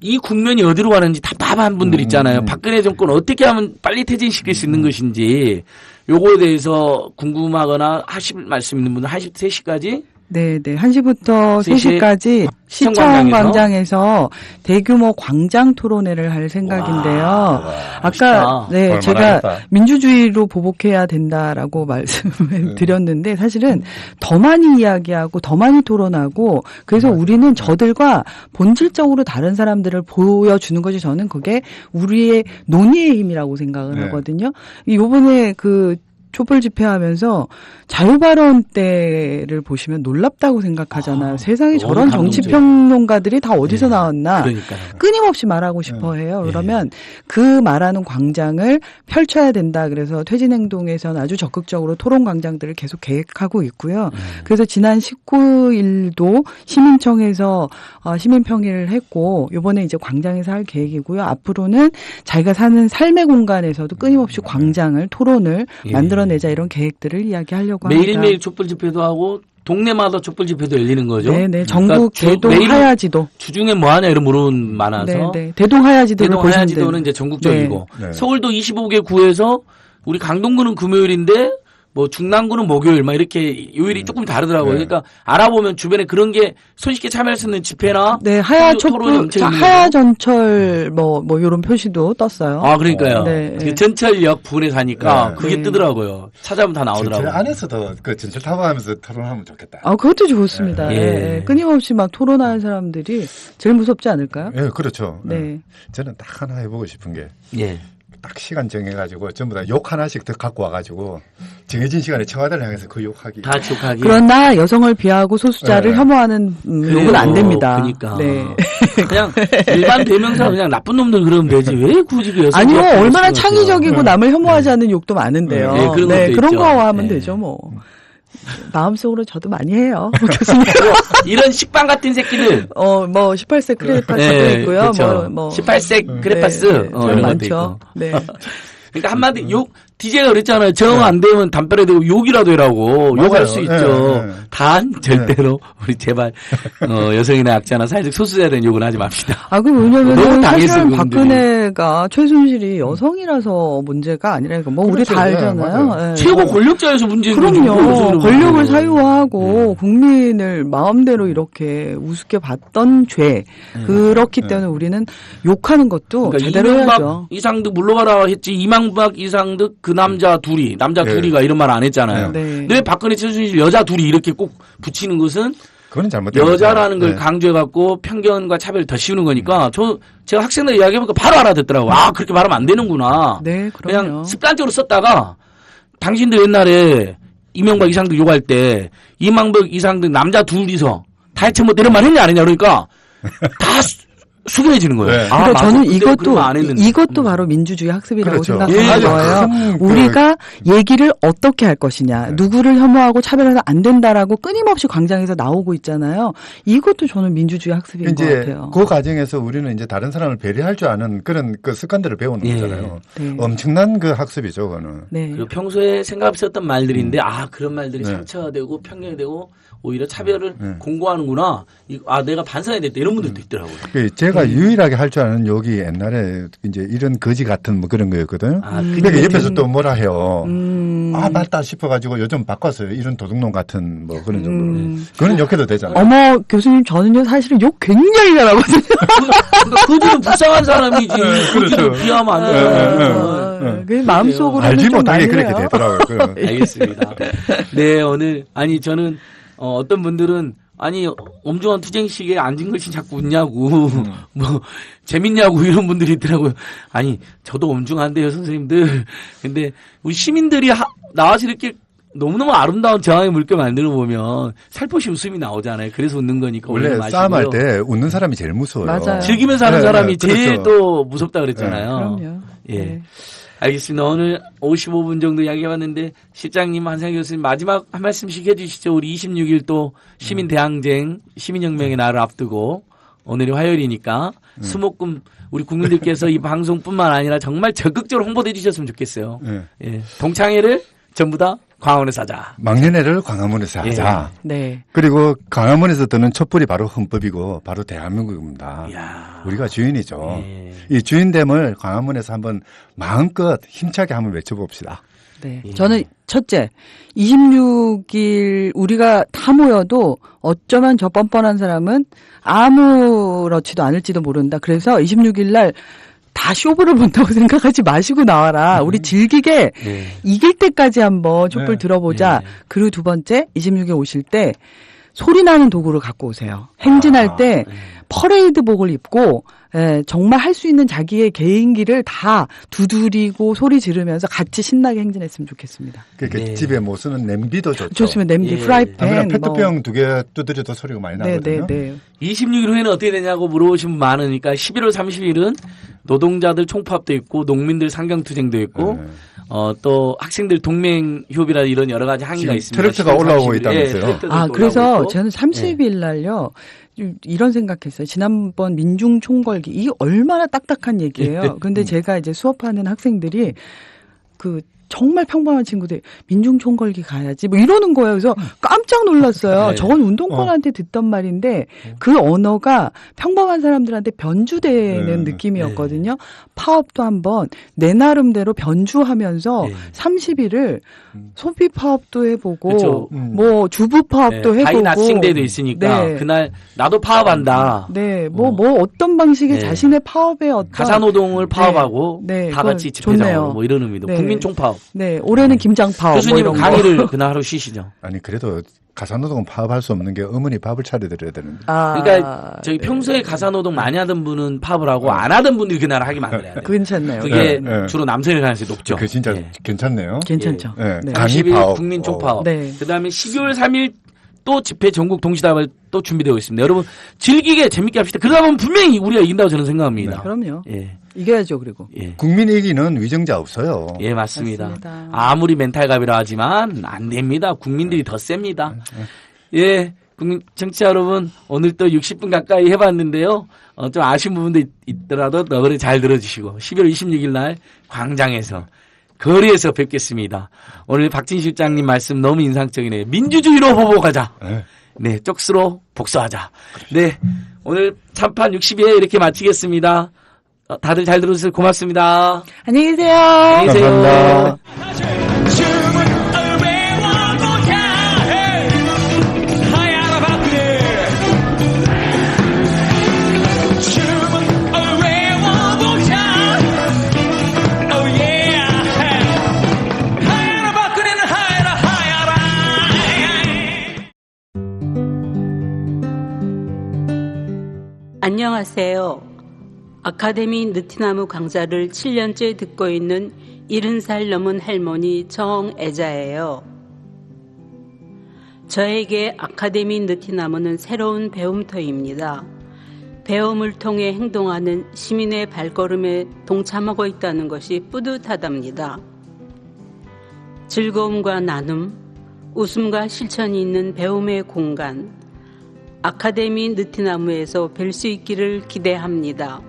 이 국면이 어디로 가는지 답답한 분들 있잖아요. 박근혜 정권 어떻게 하면 빨리 퇴진시킬 수 있는 것인지 요거에 대해서 궁금하거나 하실 말씀 있는 분들 1시부터 3시까지 네, 1시부터 3시까지 시청광장에서? 시청광장에서 대규모 광장 토론회를 할 생각인데요. 아까 멋있다. 제가 하겠다. 민주주의로 보복해야 된다라고 말씀을 드렸는데 사실은 더 많이 이야기하고 더 많이 토론하고 그래서 우리는 저들과 본질적으로 다른 사람들을 보여주는 것이 저는 그게 우리의 논의의 힘이라고 생각을 하거든요. 이번에 그 촛불 집회하면서 자유발언 때를 보시면 놀랍다고 생각하잖아요. 세상에 저런 정치평론가들이 다 어디서 나왔나. 그러니까요. 끊임없이 말하고 싶어 해요. 그러면 그 말하는 광장을 펼쳐야 된다. 그래서 퇴진행동에서는 아주 적극적으로 토론 광장들을 계속 계획하고 있고요. 그래서 지난 19일도 시민청에서 시민평의를 했고 이번에 이제 광장에서 할 계획이고요. 앞으로는 자기가 사는 삶의 공간에서도 끊임없이 광장을 토론을 만들어내자 이런 계획들을 이야기하려고 합니다. 매일매일 촛불 집회도 하고 동네마다 촛불 집회도 열리는 거죠. 네네. 전국 대동 하야지도. 주중에 뭐 하냐 이런 물음 많아서. 네네. 대동 하야지도를 대동 하야지도는 이제 전국적이고. 네. 서울도 25개 구에서 우리 강동구는 금요일인데 뭐 중랑구는 목요일 막 이렇게 요일이 조금 다르더라고요. 그러니까 알아보면 주변에 그런 게 손쉽게 참여할 수 있는 집회나 네, 하야 촛불, 하야 전철 뭐 요런 표시도 떴어요. 아, 그러니까요. 네. 그 전철역 부근에 사니까 네. 그게 네. 뜨더라고요. 찾아보면 다 나오더라고요. 전철 안에서도 그 전철 타고 가면서 토론하면 좋겠다. 아, 그것도 좋습니다. 예. 네. 끊임없이 막 토론하는 사람들이 제일 무섭지 않을까요? 예, 그렇죠. 네. 저는 딱 하나 해보고 싶은 게. 예. 딱 시간 정해가지고 전부 다 욕 하나씩 더 갖고 와가지고 정해진 시간에 청와대를 향해서 그 욕하기. 다 욕하기. 그러나 여성을 비하하고 소수자를 네. 혐오하는 욕은 안 됩니다. 그러니까. 네. 그냥 일반 대명사 그냥 나쁜 놈들 그러면 되지. 왜 굳이 그 여성? 아니요, 얼마나 창의적이고 남을 혐오하지 않는 욕도 많은데요. 네, 그런 것도 그런 있죠. 거 하면 네. 되죠, 뭐. 마음속으로 저도 많이 해요. 교수님. 이런 식빵 같은 새끼들. 뭐 18세 크레파스도 네, 있고요. 그렇죠. 뭐 18세 크레파스 네, 이런 것도 많죠. 있고. 네. 그러니까 한마디 욕 DJ가 그랬잖아요. 정 안 되면 담배를 대고 욕이라도 해라고. 맞아요. 욕할 수 있죠. 네. 단 절대로 우리 제발 여성이나 약자나 사회적 소수자에 대한 욕은 하지 맙시다. 아, 그 왜냐면 너무 당했어요, 사실은 그분들이. 박근혜가 최순실이 여성이라서 문제가 아니라 뭐 우리 그렇죠. 다 네, 알잖아요. 맞아요. 네. 최고 권력자에서 문제인 거죠. 그럼요. 권력을 사유화하고 국민을 마음대로 이렇게 우습게 봤던 죄. 그렇기 때문에 우리는 욕하는 것도 그러니까 제대로 이명박, 해야죠. 이상득 물러가라 했지. 이명박, 이상득 그 남자 둘이 둘이가 이런 말 안 했잖아요. 네. 근데 박근혜, 최순실 여자 둘이 이렇게 꼭 붙이는 것은 그건 잘못된 여자라는 거죠. 걸 강조해갖고 편견과 차별을 더 씌우는 거니까 제가 학생들 이야기해보니까 바로 알아듣더라고요. 아, 그렇게 말하면 안 되는구나. 네, 그냥 그럼요. 습관적으로 썼다가 당신들 옛날에 이명박, 이상득 욕할 때 이명박, 이상득 남자 둘이서 다 해체 못 이런 말 했냐 안 했냐 그러니까 다 숙연해지는 거예요. 네. 아, 그러니까 맞아. 저는 그때 그런 거안 했는데. 이것도 바로 민주주의 학습이라고 그렇죠. 생각하는 예, 거예요. 우리가 얘기를 어떻게 할 것이냐, 누구를 혐오하고 차별해서 안 된다라고 끊임없이 광장에서 나오고 있잖아요. 이것도 저는 민주주의 학습인 것 이제 같아요. 그 과정에서 우리는 이제 다른 사람을 배려할 줄 아는 그런 그 습관들을 배우는 예. 거잖아요. 네. 엄청난 그 학습이죠, 그거는. 네. 그리고 평소에 생각 없이 썼던 말들인데 그런 말들이 상처가 되고 편견이 되고 오히려 차별을 공고하는구나. 내가 반성해야 됐다. 이런 분들도 있더라고요. 제가 유일하게 할 줄 아는 욕이 옛날에 이제 이런 거지 같은 뭐 그런 거였거든요. 그러니까 옆에서 또 뭐라 해요. 맞다 싶어가지고 요즘 바꿨어요. 이런 도둑놈 같은 뭐 그런 정도로. 그거는 욕해도 되잖아요. 어머, 교수님, 저는요, 사실은 욕 굉장히 잘하거든요. 그러니까 그들은 불쌍한 사람이지. 그들을 비하면 안 되잖아요. 그 마음속으로는 알지 좀 못하게 많이 그렇게 해요. 되더라고요. 알겠습니다. 네, 오늘 저는 어떤 분들은 엄중한 투쟁식에 앉은 것이 자꾸 웃냐고 뭐 재밌냐고 이런 분들이 있더라고요. 저도 엄중한데요, 선생님들. 근데 우리 시민들이 나와서 이렇게 너무너무 아름다운 저항의 물결 만들어 보면 살포시 웃음이 나오잖아요. 그래서 웃는 거니까 원래 싸움할 때 웃는 사람이 제일 무서워요. 맞아요. 즐기면서 하는 사람이 그렇죠. 제일 또 무섭다 그랬잖아요. 그럼요. 예. 네. 알겠습니다. 오늘 55분 정도 이야기해봤는데 실장님, 한상희 교수님 마지막 한 말씀씩 해주시죠. 우리 26일 또 시민대항쟁, 시민혁명의 날을 앞두고 오늘이 화요일이니까 수목금 우리 국민들께서 이 방송뿐만 아니라 정말 적극적으로 홍보해 주셨으면 좋겠어요. 예. 동창회를 전부 다 광화문에서 하자. 막년회를 광화문에서 하자. 네. 그리고 광화문에서 드는 촛불이 바로 헌법이고 바로 대한민국입니다. 우리가 주인이죠. 이 주인됨을 광화문에서 한번 마음껏 힘차게 한번 외쳐봅시다. 네. 저는 첫째, 26일 우리가 다 모여도 어쩌면 저 뻔뻔한 사람은 아무렇지도 않을지도 모른다. 그래서 26일 날 다 쇼부를 본다고 생각하지 마시고 나와라. 우리 즐기게 이길 때까지 한번 촛불 들어보자. 그리고 두 번째, 26일 오실 때 소리 나는 도구를 갖고 오세요. 행진할 때 퍼레이드복을 입고 정말 할 수 있는 자기의 개인기를 다 두드리고 소리 지르면서 같이 신나게 행진했으면 좋겠습니다. 그러니까 집에 못 쓰는 냄비도 좋죠. 좋습니다. 냄비, 프라이팬. 페트병 2개 두드려도 소리가 많이 나거든요. 네. 26일 후에는 어떻게 되냐고 물어보신 분 많으니까 11월 30일은 노동자들 총파업도 있고 농민들 상경투쟁도 있고 또 학생들 동맹협의라 이런 여러 가지 항의가 있습니다. 트랙터가 올라오고 있다면서요. 그래서 저는 30일 날요. 이런 생각했어요. 지난번 민중 총궐기 이게 얼마나 딱딱한 얘기예요. 근데 제가 이제 수업하는 학생들이 정말 평범한 친구들 민중총궐기 가야지 뭐 이러는 거예요. 그래서 깜짝 놀랐어요. 네. 저건 운동권한테 듣던 말인데 그 언어가 평범한 사람들한테 변주되는 느낌이었거든요. 파업도 한번 내 나름대로 변주하면서 30일을 소비 파업도 해보고 그렇죠. 뭐 주부 파업도 해보고 하이나싱데이도 있으니까 네. 그날 나도 파업한다. 네, 뭐 어떤 방식의 네. 자신의 파업의 어떤 가사노동을 파업하고 네, 다 같이 그건 좋네요. 집회장으로 뭐 이런 의미도 네. 국민총파업. 네, 올해는 김장파업. 교수님은 뭐 이런 강의를 거. 그날 하루 쉬시죠. 아니 그래도 가사노동은 파업할 수 없는 게 어머니 밥을 차려드려야 되는데. 그러니까 저희 평소에 가사노동 많이 하던 분은 파업을 하고 안 하던 분들이 그날 하게 만들어야 돼요. 괜찮네요. 그게 네. 주로 남성일 가능성이 높죠. 그 진짜 괜찮네요. 괜찮죠. 네. 네. 강의 30일 파업. 국민총파업. 네. 그다음에 12월 3일 또 집회 전국 동시다발 또 준비되어 있습니다. 여러분 즐기게 재밌게 합시다. 그러다 보면 분명히 우리가 이긴다고 저는 생각합니다. 그럼요. 예. 이겨야죠, 그리고. 예. 국민 이기는 위정자 없어요. 예, 맞습니다. 아무리 멘탈갑이라 하지만 안 됩니다. 국민들이 더 셉니다. 예, 국민 청취자 여러분, 오늘 또 60분 가까이 해봤는데요. 좀 아쉬운 부분도 있더라도 너그레 잘 들어주시고 11월 26일 날 광장에서 거리에서 뵙겠습니다. 오늘 박진 실장님 말씀 너무 인상적이네요. 민주주의로 보복하자. 네, 쪽수로 복수하자. 네, 오늘 참판 60회 이렇게 마치겠습니다. 다들 잘 들어주셔서 고맙습니다. 안녕히 계세요. 안녕히 계세요. 안녕하세요. 아카데미 느티나무 강좌를 7년째 듣고 있는 70살 넘은 할머니 정애자예요. 저에게 아카데미 느티나무는 새로운 배움터입니다. 배움을 통해 행동하는 시민의 발걸음에 동참하고 있다는 것이 뿌듯하답니다. 즐거움과 나눔, 웃음과 실천이 있는 배움의 공간, 아카데미 느티나무에서 뵐 수 있기를 기대합니다.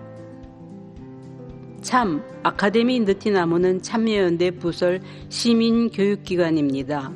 참, 아카데미 느티나무는 참여연대 부설 시민교육기관입니다.